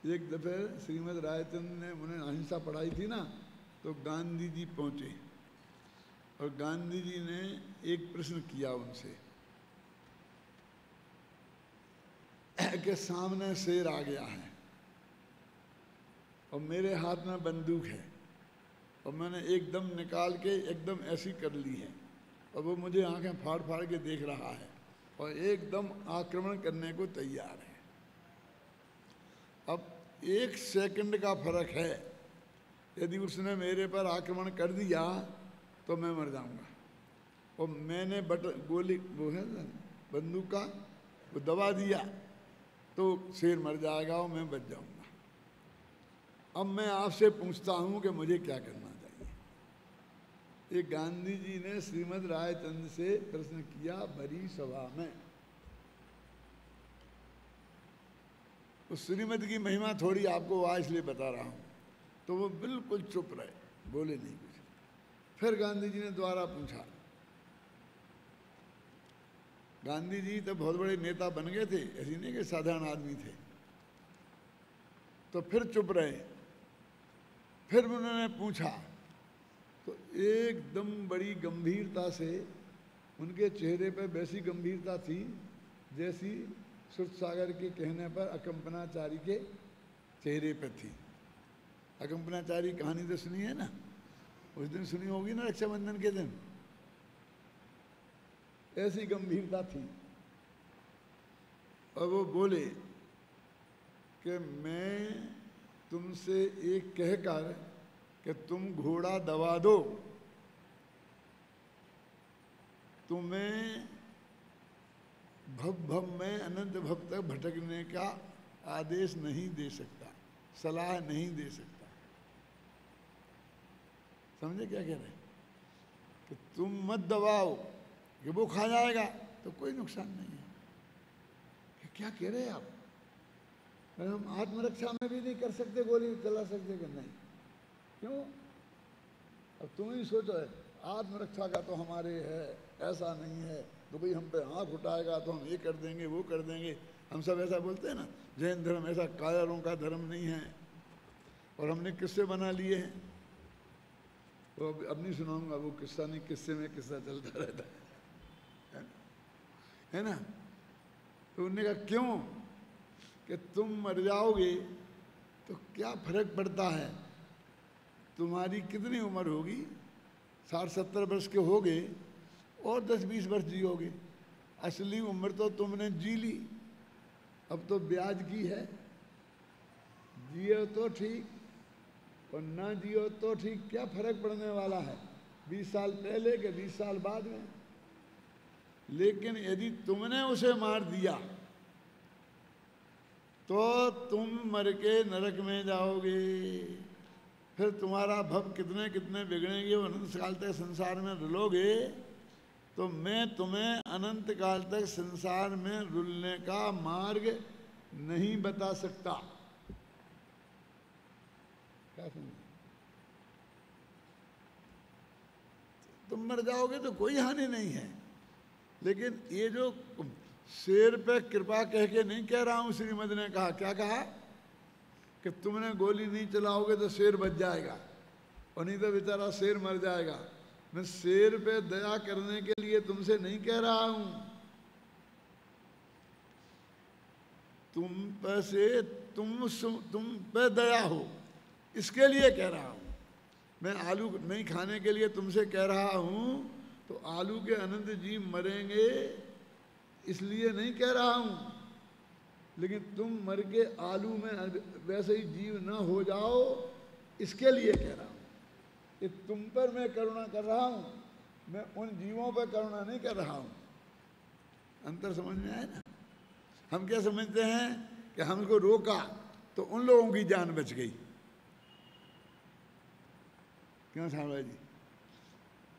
एक दफे श्रीमद् रायचंद ने उन्हें अहिंसा पढ़ाई थी ना, तो गांधी जी पहुँचे और गांधी जी ने एक प्रश्न किया उनसे कि सामने शेर आ गया है और मेरे हाथ में बंदूक है और मैंने एकदम निकाल के एकदम ऐसी कर ली है और वो मुझे आंखें फाड़ फाड़ के देख रहा है और एकदम आक्रमण करने को तैयार है। अब 1 सेकंड का फर्क है, यदि उसने मेरे पर आक्रमण कर दिया तो मैं मर जाऊंगा। और मैंने गोली वो है बंदूक का वो दबा दिया तो शेर मर जाएगा और मैं बच जाऊंगा। अब मैं आपसे पूछता हूं कि मुझे क्या करना चाहिए? ये गांधी जी ने श्रीमद् रायचंद से प्रश्न किया भरी सभा में। उस श्रीमद् की महिमा थोड़ी आपको आज इसलिए बता रहा हूं। तो वो बिल्कुल चुप रहे, बोले नहीं कुछ। फिर गांधी जी ने दोबारा पूछा। गांधी जी तो बहुत बड़े नेता बन गए थे, ऐसी नहीं कि साधारण आदमी थे। तो फिर चुप रहे। फिर उन्होंने पूछा तो एकदम बड़ी गंभीरता से उनके चेहरे पर वैसी गंभीरता थी जैसी सुर सागर के कहने पर अकंपनाचारी के चेहरे पर थी। अकंपनाचारी कहानी तो सुनी है ना, उस दिन सुनी होगी ना, रक्षाबंधन के दिन। ऐसी गंभीरता थी। और वो बोले कि मैं तुमसे एक कहकर कि तुम घोड़ा दबा दो, तुम्हें भव में अनंत भव तक भटकने का आदेश नहीं दे सकता, सलाह नहीं दे सकता। समझे क्या कह रहे हैं? कि तुम मत दबाओ कि वो खा जाएगा तो कोई नुकसान नहीं है। कि क्या कह रहे हैं आप? हम आत्मरक्षा में भी नहीं कर सकते, गोली चला सकते कि नहीं? क्यों? अब तुम ही सोचो, है आत्मरक्षा का तो हमारे है, ऐसा नहीं है तो भाई हम पे आँख उठाएगा तो हम ये कर देंगे वो कर देंगे। हम सब ऐसा बोलते हैं ना, जैन धर्म ऐसा कायरों का धर्म नहीं है, और हमने किस्से बना लिए हैं। वो अब नहीं सुनाऊंगा वो किस्सा, नहीं किस्से में किस्सा चलता रहता है ना। तो उन्होंने कहा क्यों? कि तुम मर जाओगे तो क्या फर्क पड़ता है, तुम्हारी कितनी उम्र होगी, 60-70 वर्ष के होगे और 10-20 वर्ष जियोगे। असली उम्र तो तुमने जी ली, अब तो ब्याज की है। जियो तो ठीक और ना जियो तो ठीक, क्या फर्क पड़ने वाला है 20 साल पहले के 20 साल बाद में। लेकिन यदि तुमने उसे मार दिया तो तुम मर के नरक में जाओगे, फिर तुम्हारा भव कितने कितने बिगड़ेंगे, अनंत काल तक संसार में रुलोगे। तो मैं तुम्हें अनंत काल तक संसार में रुलने का मार्ग नहीं बता सकता। क्या समझे? तुम मर जाओगे तो कोई हानि नहीं है, लेकिन ये जो शेर पे कृपा कह के नहीं कह रहा हूं। श्रीमद ने कहा, क्या कहा? कि तुमने गोली नहीं चलाओगे तो शेर बच जाएगा और नहीं तो बेचारा शेर मर जाएगा। मैं शेर पे दया करने के लिए तुमसे नहीं कह रहा हूं, तुम पे दया हो इसके लिए कह रहा हूं। मैं आलू नहीं खाने के लिए तुमसे कह रहा हूं, तो आलू के अनंत जीव मरेंगे इसलिए नहीं कह रहा हूं, लेकिन तुम मर के आलू में वैसे ही जीव ना हो जाओ इसके लिए कह रहा हूं। कि तुम पर मैं करुणा कर रहा हूं, मैं उन जीवों पर करुणा नहीं कर रहा हूं। अंतर समझ में आया ना? हम क्या समझते हैं कि हमको रोका तो उन लोगों की जान बच गई। क्यों साहब जी?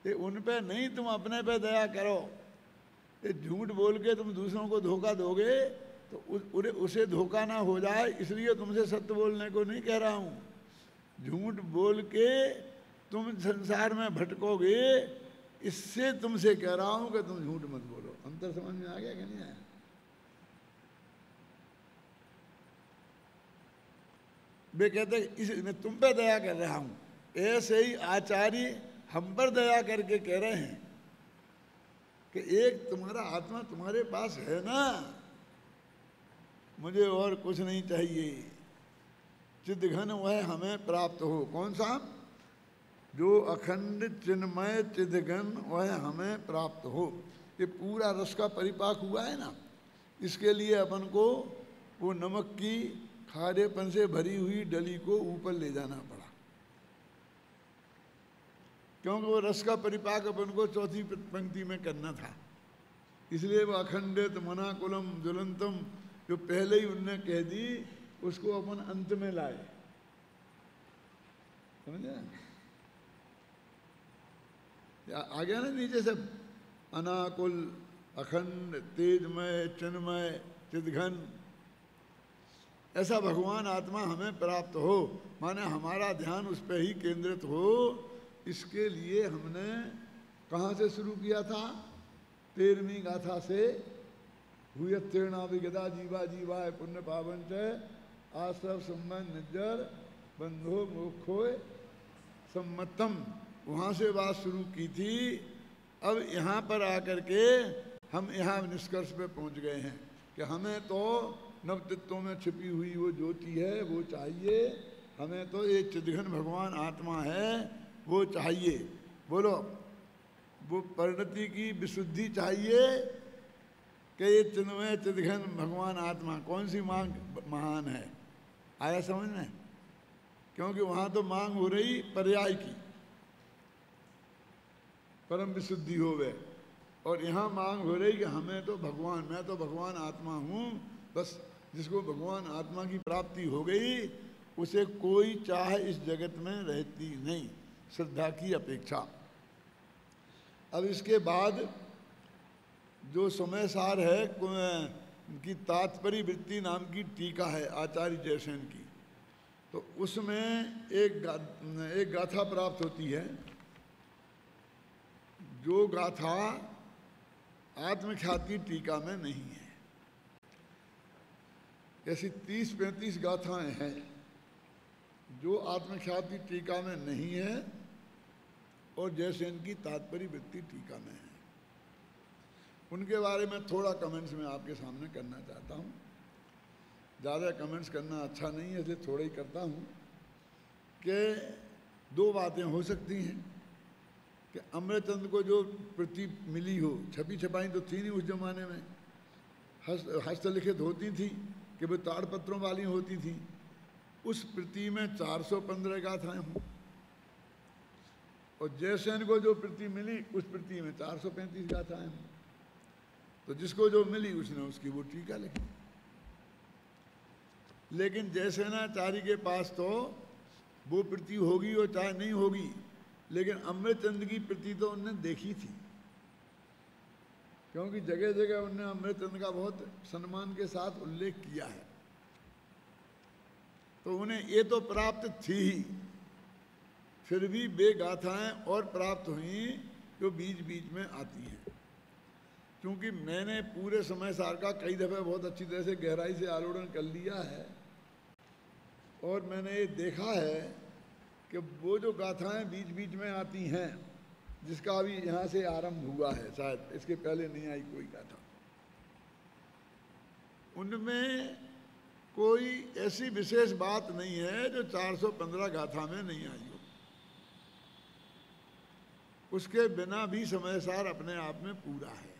ये उन पे नहीं, तुम अपने पे दया करो। ये झूठ बोल के तुम दूसरों को धोखा दोगे तो उसे धोखा ना हो जाए, इसलिए तुमसे सत्य बोलने को नहीं कह रहा हूं। झूठ बोल के तुम संसार में भटकोगे, इससे तुमसे कह रहा हूं कि तुम झूठ मत बोलो। अंतर समझ में आ गया कि नहीं आया? वे कहते इस मैं तुम पे दया कर रहा हूं, ऐसे ही आचार्य हम पर दया करके कह रहे हैं कि एक तुम्हारा आत्मा तुम्हारे पास है ना, मुझे और कुछ नहीं चाहिए। चिदघन वह हमें प्राप्त हो। कौन सा? जो अखंड चिन्मय चिदघन वह हमें प्राप्त हो। ये पूरा रस का परिपाक हुआ है ना, इसके लिए अपन को वो नमक की खारेपन से भरी हुई डली को ऊपर ले जाना पड़ा, क्योंकि वो रस का परिपाक अपन को चौथी पंक्ति में करना था। इसलिए वो अखंडित मनाकुलम ज्वलंतम जो पहले ही उनने कह दी, उसको अपन अंत में लाए। समझे? आ गया ना नीचे से? अनाकुल, अखंड, तेजमय, चिन्मय, चिदघन, ऐसा भगवान आत्मा हमें प्राप्त हो, माने हमारा ध्यान उस पर ही केंद्रित हो। इसके लिए हमने कहाँ से शुरू किया था? 13वीं गाथा से, हुयत्तेणाभिगदा जीवा जीवाय पुण्य पावन च आश्रव संबंध निज्जर बंधो मोक्षोय सम्मतम, वहाँ से बात शुरू की थी। अब यहाँ पर आकर के हम यहाँ निष्कर्ष पे पहुँच गए हैं कि हमें तो नवतत्वों में छिपी हुई वो ज्योति है वो चाहिए, हमें तो ये चिदघन भगवान आत्मा है वो चाहिए। बोलो, वो परिणति की विशुद्धि चाहिए कि ये चिन्मय चिदघन भगवान आत्मा, कौन सी मांग महान है? आया समझ में? क्योंकि वहाँ तो मांग हो रही पर्याय की, परम विशुद्धि हो गए, और यहाँ मांग हो रही कि हमें तो भगवान, मैं तो भगवान आत्मा हूँ। बस जिसको भगवान आत्मा की प्राप्ति हो गई उसे कोई चाह इस जगत में रहती नहीं, श्रद्धा की अपेक्षा। अब इसके बाद जो समय सार है कि तात्पर्य वृत्ति नाम की टीका है आचार्य जयसेन की, तो उसमें एक गाथा प्राप्त होती है, जो गाथा आत्मख्याति टीका में नहीं है। ऐसी 30-35 गाथाएं हैं जो आत्मख्याति टीका में नहीं है और जयसेन की तात्पर्य वृत्ति टीका में है। उनके बारे में थोड़ा कमेंट्स में आपके सामने करना चाहता हूँ। ज़्यादा कमेंट्स करना अच्छा नहीं है, इसलिए थोड़ा ही करता हूँ कि दो बातें हो सकती हैं कि अमृतचंद को जो प्रति मिली हो, छपी छपाई तो थी नहीं उस जमाने में, हस्तलिखित होती थी कि वो ताड़पत्रों वाली होती थी, उस प्रति में 415 गाथाएं हों, और जयसेन को जो प्रति मिली उस प्रति में 435 गाथाएं हों। तो जिसको जो मिली उसने उसकी वो टीका लिखी। लेकिन जयसेनाचार्य के पास तो वो प्रति होगी और चाहे नहीं होगी, लेकिन अमृतचंद की प्रति तो उनने देखी थी, क्योंकि जगह जगह उनने अमृतचंद का बहुत सम्मान के साथ उल्लेख किया है। तो उन्हें ये तो प्राप्त थी ही, फिर भी वे गाथाएं और प्राप्त हुई जो बीच बीच में आती हैं। क्योंकि मैंने पूरे समय सार का कई दफ़े बहुत अच्छी तरह से गहराई से आलोड़न कर लिया है, और मैंने ये देखा है कि वो जो गाथाएं बीच बीच में आती हैं, जिसका अभी यहाँ से आरंभ हुआ है, शायद इसके पहले नहीं आई कोई गाथा, उनमें कोई ऐसी विशेष बात नहीं है जो 415 गाथा में नहीं आई हो। उसके बिना भी समय सार अपने आप में पूरा है,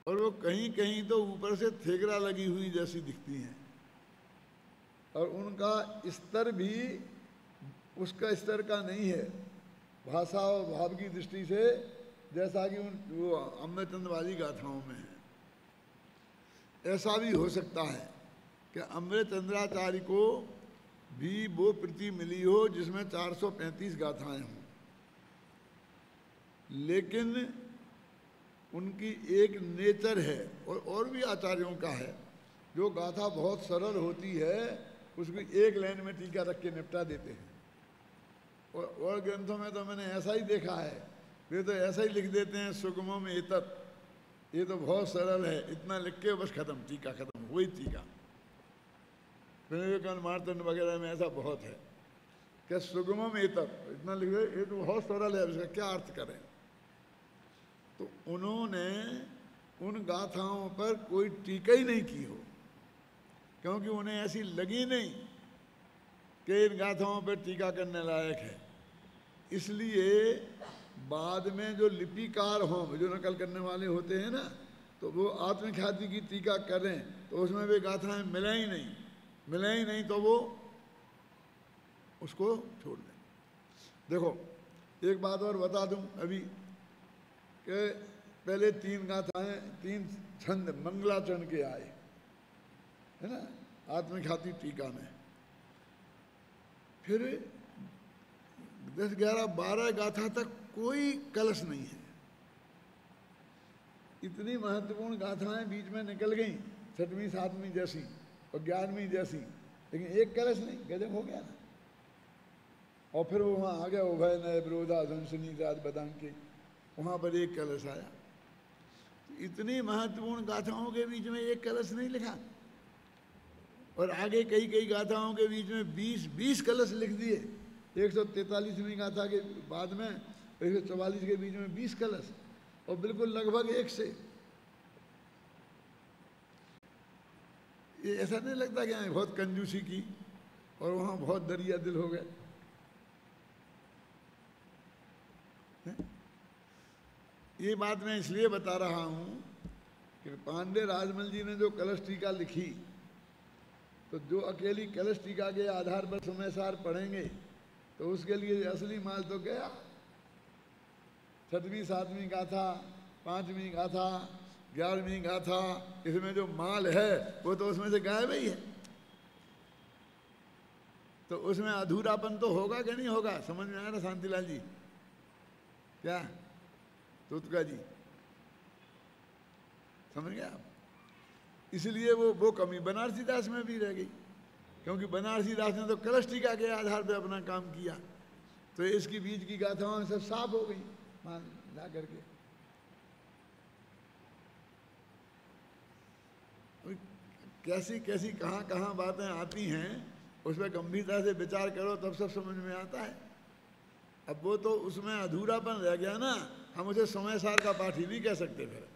और वो कहीं कहीं तो ऊपर से थेगरा लगी हुई जैसी दिखती हैं, और उनका स्तर भी उसका स्तर का नहीं है भाषा और भाव की दृष्टि से, जैसा कि वो अमृतचंद वाली गाथाओं में है। ऐसा भी हो सकता है कि अमृतचंद्राचार्य को भी वो प्रति मिली हो जिसमें 435 गाथाएं हों, लेकिन उनकी एक नेचर है, और भी आचार्यों का है, जो गाथा बहुत सरल होती है उसको एक लाइन में टीका रख के निपटा देते हैं। और ग्रंथों में तो मैंने ऐसा ही देखा है, वे तो ऐसा ही लिख देते हैं, सुगमम एतत्, ये तो बहुत सरल है, इतना लिख के बस खत्म, टीका खत्म, वही टीका। विवेकानंद मार्तंड वगैरह में ऐसा बहुत है कि सुगमम एतत्, इतना लिख दे, ये तो बहुत सरल है, इसका क्या अर्थ करें। तो उन्होंने उन गाथाओं पर कोई टीका ही नहीं की हो, क्योंकि उन्हें ऐसी लगी नहीं कि इन गाथाओं पर टीका करने लायक है। इसलिए बाद में जो लिपिकार हों, जो नकल करने वाले होते हैं ना, तो वो आत्मख्याति की टीका करें तो उसमें वे गाथाएं मिले ही नहीं, तो वो उसको छोड़ दें। देखो एक बात और बता दूं अभी, कि पहले 3 गाथाएं, 3 छंद मंगलाचरण के आए है ना आत्मख्याति टीका में, फिर 10, 11, 12 गाथा तक कोई कलश नहीं है। इतनी महत्वपूर्ण गाथाएं बीच में निकल गई, 6वीं 7वीं जैसी और 11वीं जैसी, लेकिन एक कलश नहीं, गजब हो गया ना। और फिर वो वहाँ आ गया उभय नय विरोधा धनसनी राज बदांग के, वहाँ पर एक कलश आया। इतनी महत्वपूर्ण गाथाओं के बीच में एक कलश नहीं लिखा, और आगे कई गाथाओं के बीच में 20 कलश लिख दिए। 143वीं गाथा के बाद में 144 के बीच में 20 कलश, और बिल्कुल लगभग एक से। ये ऐसा नहीं लगता कि यहाँ बहुत कंजूसी की और वहाँ बहुत दरिया दिल हो गए। ये बात मैं इसलिए बता रहा हूँ कि पांडे राजमल जी ने जो कलश टीका लिखी, तो जो अकेली कलश टीका के आधार पर समय सार पढ़ेंगे तो उसके लिए असली माल तो गया। 6वीं 7वीं गाथा, 5वीं गाथा, 11वीं गाथा, इसमें जो माल है वो तो उसमें से गायब ही है। तो उसमें अधूरापन तो होगा कि नहीं होगा? समझ में आया ना शांतिलाल जी? क्या तुतका जी समझ गए आप? इसलिए वो कमी बनारसी दास में भी रह गई, क्योंकि बनारसी दास ने तो कलश टीका के आधार पे अपना काम किया, तो इसकी बीच की गाथाओं सब साफ हो गई मान ला करके। कैसी कैसी कहाँ कहाँ बातें आती हैं, उस पर गंभीरता से विचार करो तब सब समझ में आता है। अब वो तो उसमें अधूरापन रह गया ना, हम उसे समय सार का पाठ ही नहीं कह सकते। फिर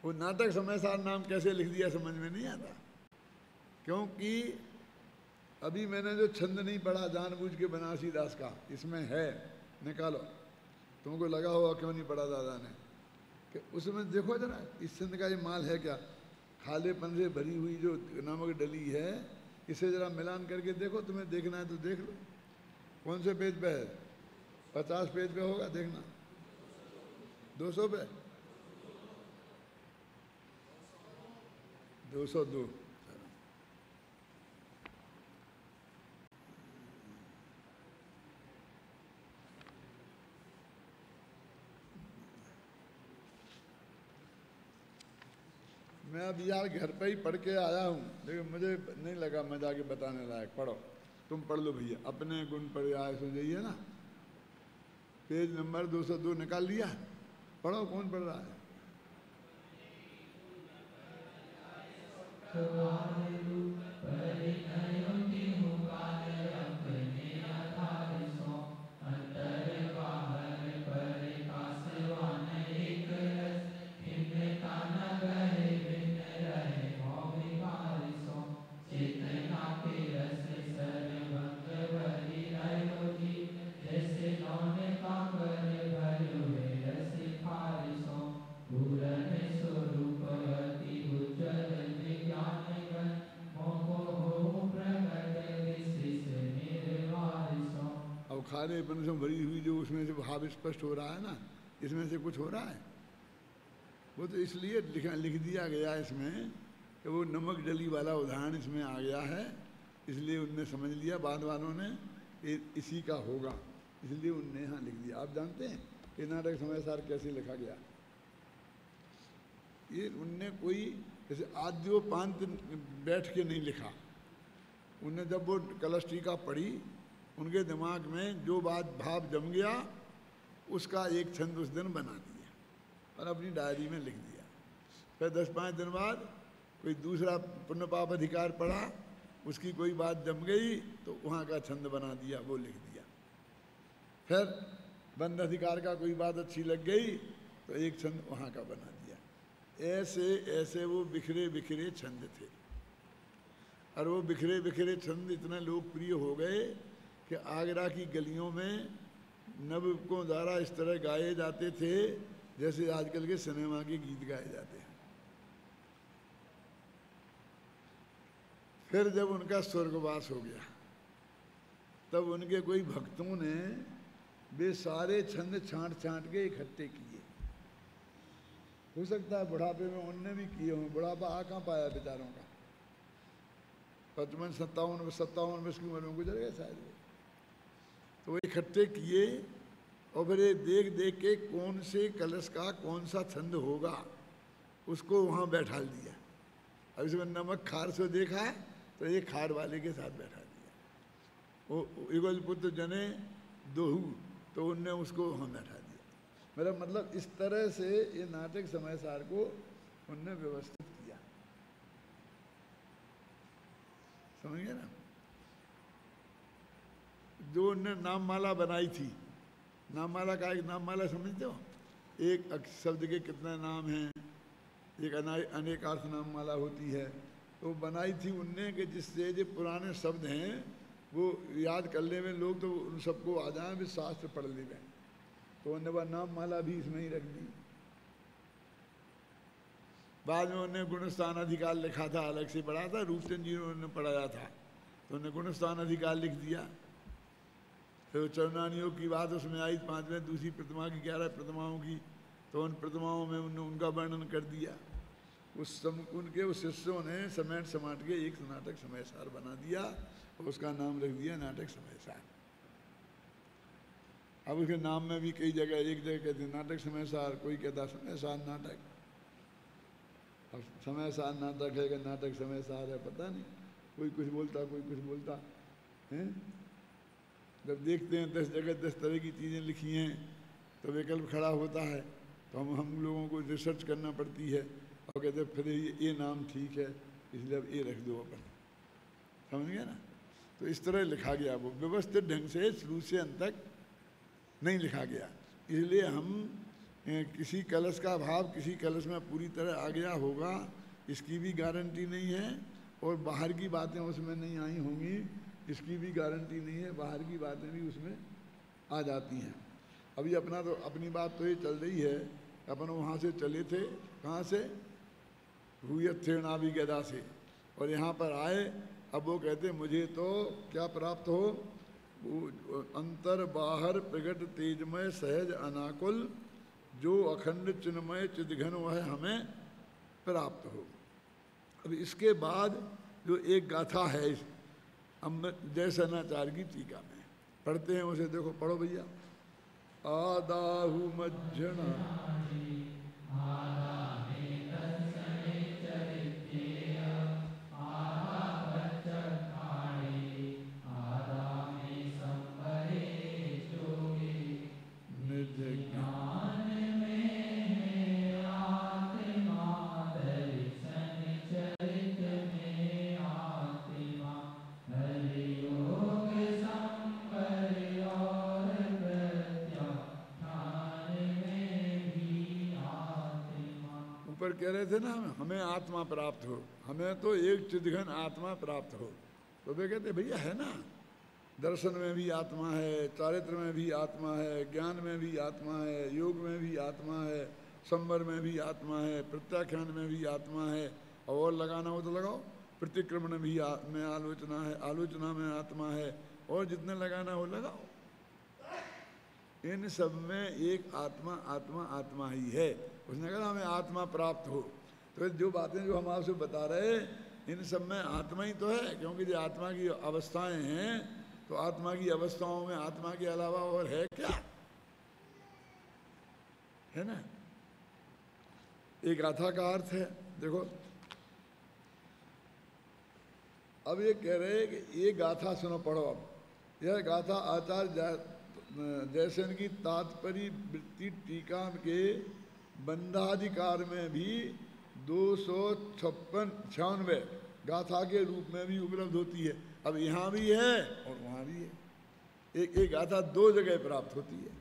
वो नाटक समय सार नाम कैसे लिख दिया समझ में नहीं आता, क्योंकि अभी मैंने जो छंद नहीं पढ़ा जानबूझ के बनारसी दास का, इसमें है, निकालो। तुमको लगा होगा क्यों नहीं पढ़ा दादा ने, कि उसमें देखो जरा इस छंद का ये माल है क्या। खालेपन से भरी हुई जो नमक डली है, इसे जरा मिलान करके देखो, तुम्हें देखना है तो देख लो। कौन से पेज पे है? 50 पेज पे होगा, देखना। 200 पे? 202। मैं अब यार घर पे ही पढ़ के आया हूँ, लेकिन मुझे नहीं लगा मैं जाके बताने लायक। पढ़ो, तुम पढ़ लो भैया, अपने गुण पर आए सो जाइए ना। पेज नंबर 202 निकाल लिया, पढ़ो। कौन पढ़ रहा है? खारेपन से भरी हुई जो उसमें से भाव स्पष्ट हो रहा है ना, इसमें से कुछ हो रहा है। वो तो इसलिए लिख दिया गया इसमें कि वो नमक डली वाला उदाहरण इसमें आ गया है, इसलिए उनने समझ लिया बाद वालों ने इसी का होगा, इसलिए उनने यहाँ लिख दिया। आप जानते हैं कि नाटक समय सार कैसे लिखा गया? ये उनने कोई जैसे आद्योपांत बैठ के नहीं लिखा। उनने जब वो कलश टीका पढ़ी, उनके दिमाग में जो बात भाव जम गया, उसका एक छंद उस दिन बना दिया और अपनी डायरी में लिख दिया। फिर 10-5 दिन बाद कोई दूसरा पुण्य पाप अधिकार पढ़ा, उसकी कोई बात जम गई तो वहाँ का छंद बना दिया, वो लिख दिया। फिर बंध अधिकार का कोई बात अच्छी लग गई तो एक छंद वहाँ का बना दिया। ऐसे ऐसे वो बिखरे बिखरे छंद थे, और वो बिखरे बिखरे छंद इतने लोकप्रिय हो गए कि आगरा की गलियों में नवयुवकों द्वारा इस तरह गाए जाते थे जैसे आजकल के सिनेमा के गीत गाए जाते हैं। फिर जब उनका स्वर्गवास हो गया, तब उनके कोई भक्तों ने वे सारे छंद छांट छांट के इकट्ठे किए। हो सकता है बुढ़ापे में उनने भी किए हों, बुढ़ापा आ कहाँ पाया बेचारों का। 55, 57 वर्ष की उम्र में गुजर गए शायद। तो वो इकट्ठे किए और फिर ये देख देख के कौन से कलश का कौन सा छंद होगा उसको वहाँ बैठा दिया। अब इसमें नमक खार से देखा है तो ये खार वाले के साथ बैठा दिया। वो युगल पुत्र जने दोहू, तो उनने उसको वहाँ बैठा दिया। मेरा मतलब इस तरह से ये नाटक समय सार को उनने व्यवस्थित किया। समझ गए ना? जो उनने नाममाला बनाई थी, नाममाला का एक नाममाला समझते हो? एक शब्द के कितने नाम हैं, एक अनेक अर्थ नाममाला होती है। तो बनाई थी उनने कि जिससे जो पुराने शब्द हैं वो याद कर ले में लोग, तो उन सबको आ जाए भी शास्त्र पढ़ ले। तो उन्होंने वह नाम माला भी इसमें ही रख दी। बाद में उन्होंने गुणस्थान अधिकार लिखा था, अलग से पढ़ा था, रूपचंद जी ने उन्होंने पढ़ाया था, तो उन्होंने गुणस्थान अधिकार लिख दिया। फिर चरणान योग की बात उसमें आई, 5वें दूसरी प्रतिमा की 11 प्रतिमाओं की, तो उन प्रतिमाओं में उनका वर्णन कर दिया। उनके उस शिष्यों ने समेट समाट के एक नाटक समयसार बना दिया और उसका नाम रख दिया नाटक समयसार। अब उसके नाम में भी कई जगह, एक जगह कहते हैं नाटक समयसार, कोई कहता समयसार नाटक। अब समयसार नाटक है कि नाटक समयसार है पता नहीं, कोई कुछ बोलता कोई कुछ बोलता है। जब देखते हैं 10 जगह 10 तरह की चीज़ें लिखी हैं तो विकल्प खड़ा होता है, तो हम लोगों को रिसर्च करना पड़ती है और कहते फिर ये नाम ठीक है इसलिए अब ये रख दो अपन, समझ गया ना। तो इस तरह लिखा गया, वो व्यवस्थित ढंग से शुरू से अंत तक नहीं लिखा गया। इसलिए हम किसी कलश का भाव किसी कलश में पूरी तरह आ गया होगा इसकी भी गारंटी नहीं है, और बाहर की बातें उसमें नहीं आई होंगी इसकी भी गारंटी नहीं है, बाहर की बातें भी उसमें आ जाती हैं। अभी अपनी बात तो ये चल रही है, अपन वहाँ से चले थे, कहाँ से, हुयत थे नाभि गदा से, और यहाँ पर आए। अब वो कहते मुझे तो क्या प्राप्त हो, अंतर बाहर प्रगट तेजमय सहज अनाकुल, जो अखंड चिन्मय चिदघन वह हमें प्राप्त हो। अब इसके बाद जो एक गाथा है इस जयसेनाचार्य की टीका में पढ़ते हैं, उसे देखो, पढ़ो भैया। आदाहु मज्जना कह रहे थे ना हमें आत्मा प्राप्त हो, हमें तो एक चिदघन आत्मा प्राप्त हो। तो वे कहते भैया है ना, दर्शन में भी आत्मा है, चारित्र में भी आत्मा है, ज्ञान में भी आत्मा है, योग में भी आत्मा है, संवर में भी आत्मा है, प्रत्याख्यान में भी आत्मा है, और लगाना हो तो लगाओ, प्रतिक्रमण भी में आलोचना है, आलोचना में आत्मा है, और जितने लगाना हो लगाओ। इन सब में एक आत्मा आत्मा आत्मा ही है। उसने कहा हमें आत्मा प्राप्त हो। तो जो बातें जो हम आपसे बता रहे इन सब में आत्मा ही तो है, क्योंकि जो आत्मा की अवस्थाएं हैं तो आत्मा की अवस्थाओं में आत्मा के अलावा और है क्या, है ना। एक गाथा का अर्थ है, देखो अब ये कह रहे हैं कि ये गाथा सुनो, पढ़ो। अब यह गाथा आचार्य जयसेन की तात्पर्य वृत्ति टीका के बंधाधिकार में भी 296 गाथा के रूप में भी उपलब्ध होती है। अब यहाँ भी है और वहाँ भी है, एक गाथा 2 जगह प्राप्त होती है।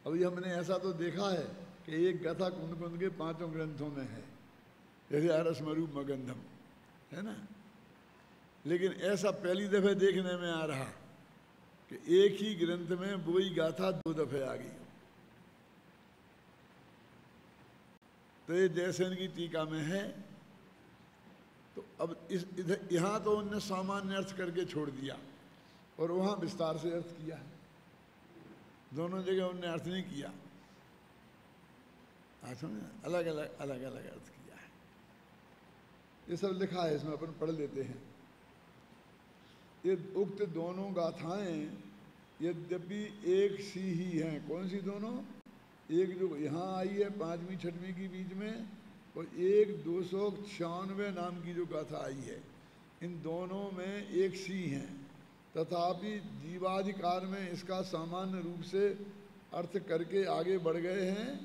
अभी हमने ऐसा तो देखा है कि एक गाथा कुंद कुंद के 5 ग्रंथों में है, जैसे अरसमरूप मगंधम है ना, लेकिन ऐसा पहली दफे देखने में आ रहा कि एक ही ग्रंथ में वही गाथा 2 दफे आ गई। तो ये जयसेन की टीका में है। तो अब यहाँ तो उनने सामान्य अर्थ करके छोड़ दिया और वहाँ विस्तार से अर्थ किया है। दोनों जगह उनने अर्थ नहीं किया, अलग अलग अर्थ किया है। ये सब लिखा है इसमें, अपन पढ़ लेते हैं। ये उक्त दोनों गाथाएं यद्यपि एक सी ही हैं। कौन सी दोनों? एक जो यहाँ आई है 5वीं 6वीं की बीच में, और एक 296 नाम की जो गाथा आई है, इन दोनों में एक सी हैं। तथापि जीवाधिकार में इसका सामान्य रूप से अर्थ करके आगे बढ़ गए हैं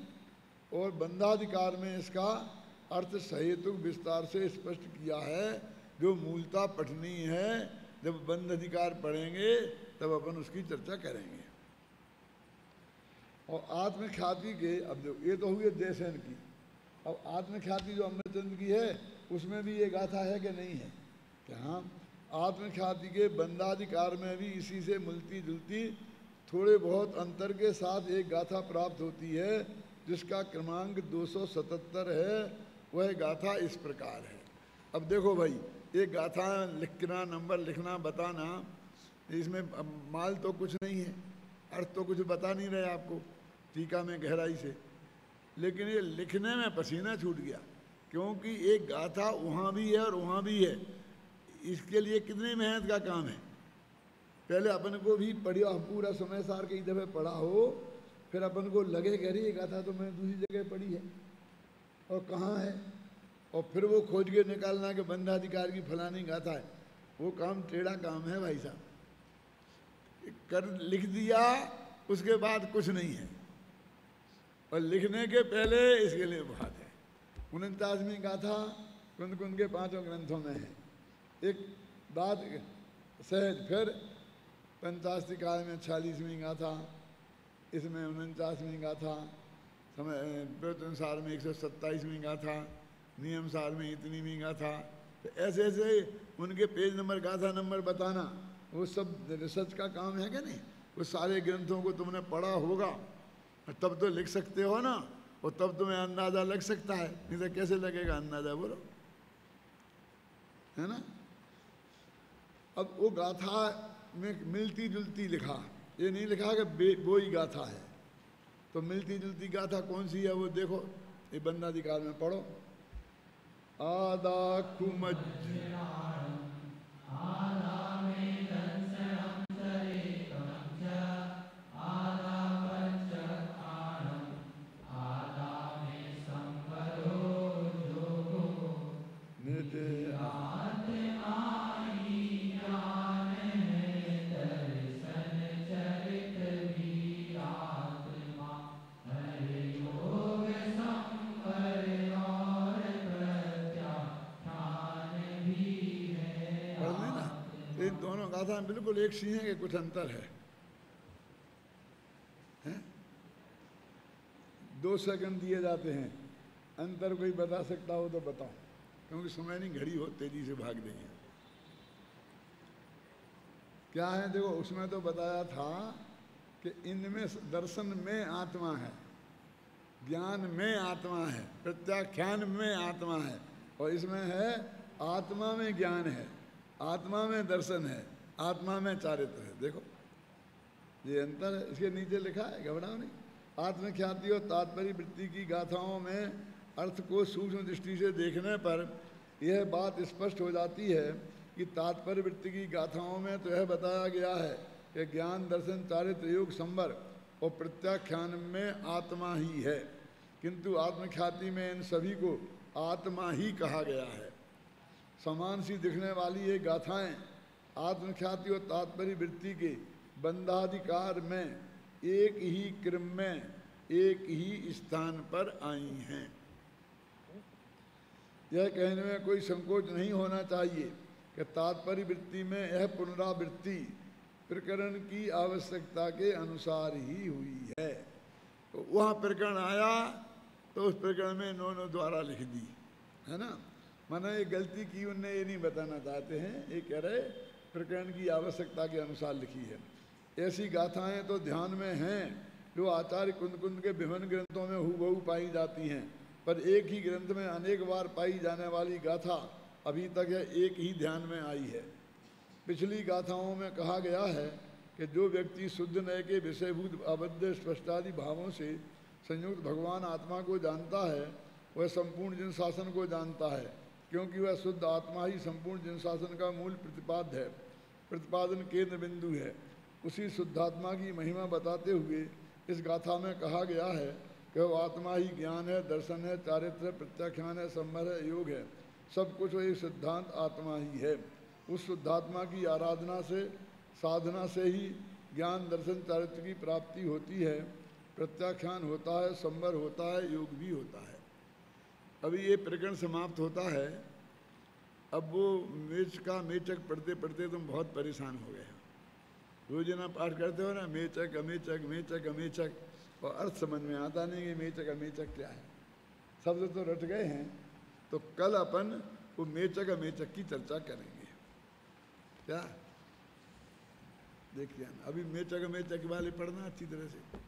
और बंधाधिकार में इसका अर्थ सहेतुक विस्तार से स्पष्ट किया है, जो मूलता पठनीय है। जब बंध अधिकार पढ़ेंगे तब अपन उसकी चर्चा करेंगे। और आत्मख्याति के, अब जो ये तो हुई है जयसेन की, अब आत्मख्याति जो अमृतचंद की है उसमें भी ये गाथा है कि नहीं है? कि हाँ, आत्मख्याति के बंधाधिकार में भी इसी से मिलती जुलती थोड़े बहुत अंतर के साथ एक गाथा प्राप्त होती है जिसका क्रमांक 277 है। वह गाथा इस प्रकार है। अब देखो भाई, ये गाथा लिखना, नंबर लिखना, बताना, इसमें माल तो कुछ नहीं है, अर्थ तो कुछ बता नहीं रहे आपको टीका में गहराई से, लेकिन ये लिखने में पसीना छूट गया, क्योंकि एक गाथा वहाँ भी है और वहाँ भी है। इसके लिए कितनी मेहनत का काम है। पहले अपन को भी पढ़िया पूरा समय सार कई दफ़े पढ़ा हो, फिर अपन को लगे कि अरे ये गाथा तो मैंने दूसरी जगह पढ़ी है और कहाँ है, और फिर वो खोज के निकालना कि बंधाधिकार की फलानी गाथा है। वो काम टेढ़ा काम है भाई साहब। कर लिख दिया, उसके बाद कुछ नहीं है, और लिखने के पहले इसके लिए बात है। 49वीं गाथा कुंद कुंद के 5 ग्रंथों में है। एक बात सहज, फिर पंचास्ति काल में 46वीं गाथा, इसमें 49वीं गाथा, समय अनुसार में 127वीं गाथा, नियम सार में इतनीवीं गाथा। तो ऐसे ऐसे उनके पेज नंबर, गाथा नंबर बताना, वो सब रिसर्च का काम है क्या नहीं। वो सारे ग्रंथों को तुमने पढ़ा होगा और तब तो लिख सकते हो ना, और तब तुम्हें अंदाज़ा लग सकता है, नहीं तो कैसे लगेगा अंदाज़ा, बोलो, है ना। अब वो गाथा में मिलती जुलती लिखा, ये नहीं लिखा कि वो ही गाथा है। तो मिलती जुलती गाथा कौन सी है वो देखो, ये बंधाधिकार में पढ़ो। आदा खुमज बिल्कुल एक सी है कि कुछ अंतर है, हैं? 2 सेकंड दिए जाते हैं, अंतर कोई बता सकता हो तो बताओ, क्योंकि समय नहीं, घड़ी हो तेजी से भाग देंगे। क्या है देखो, उसमें तो बताया था कि इनमें दर्शन में आत्मा है, ज्ञान में आत्मा है, प्रत्याख्यान में आत्मा है, और इसमें है आत्मा में ज्ञान है, आत्मा में दर्शन है, आत्मा में चारित्र है। देखो ये अंतर है। इसके नीचे लिखा है, घबराओ नहीं, आत्मख्याति और तात्पर्य वृत्ति की गाथाओं में अर्थ को सूक्ष्म दृष्टि से देखने पर यह बात स्पष्ट हो जाती है कि तात्पर्य वृत्ति की गाथाओं में तो यह बताया गया है कि ज्ञान, दर्शन, चारित्र, योग, संवर और प्रत्याख्यान में आत्मा ही है, किंतु आत्मख्याति में इन सभी को आत्मा ही कहा गया है। समान सी दिखने वाली ये गाथाएं आत्मख्याति और तात्पर्य वृत्ति के बंधाधिकार में एक ही क्रम में एक ही स्थान पर आई हैं। यह कहने में कोई संकोच नहीं होना चाहिए कि तात्पर्य वृत्ति में यह पुनरावृत्ति प्रकरण की आवश्यकता के अनुसार ही हुई है। तो वहाँ प्रकरण आया तो उस प्रकरण में इन्होंने द्वारा लिख दी, है ना। माना ये गलती की उनने, ये नहीं बताना चाहते हैं, ये कह रहे प्रकरण की आवश्यकता के अनुसार लिखी है। ऐसी गाथाएं तो ध्यान में हैं जो आचार्य कुंद कुंद के विभिन्न ग्रंथों में हूबहू पाई जाती हैं, पर एक ही ग्रंथ में अनेक बार पाई जाने वाली गाथा अभी तक यह एक ही ध्यान में आई है। पिछली गाथाओं में कहा गया है कि जो व्यक्ति शुद्ध नय के विषयभूत अबद्ध स्पष्टादि भावों से संयुक्त भगवान आत्मा को जानता है वह संपूर्ण जिन शासन को जानता है, क्योंकि वह शुद्ध आत्मा ही संपूर्ण जिन शासन का मूल प्रतिपाद्य है, प्रतिपादन केंद्र बिंदु है। उसी शुद्धात्मा की महिमा बताते हुए इस गाथा में कहा गया है कि वह आत्मा ही ज्ञान है, दर्शन है, चारित्र है, प्रत्याख्यान है, संवर है, योग है, सब कुछ वही सिद्धांत आत्मा ही है। उस शुद्धात्मा की आराधना से, साधना से ही ज्ञान, दर्शन, चारित्र की प्राप्ति होती है, प्रत्याख्यान होता है, संवर होता है, योग भी होता है। अभी ये प्रकरण समाप्त होता है। अब वो मेचक पढ़ते पढ़ते तुम बहुत परेशान हो गए हो। रोजाना पाठ करते हो ना, मेचक अमेचक, मेचक अमेचक, और अर्थ समझ में आता नहीं कि मेचक अमेचक क्या है। शब्द तो रट गए हैं। तो कल अपन वो मेचक अमेचक की चर्चा करेंगे। क्या देखिए अभी मेचक मेचक वाले पढ़ना अच्छी तरह से।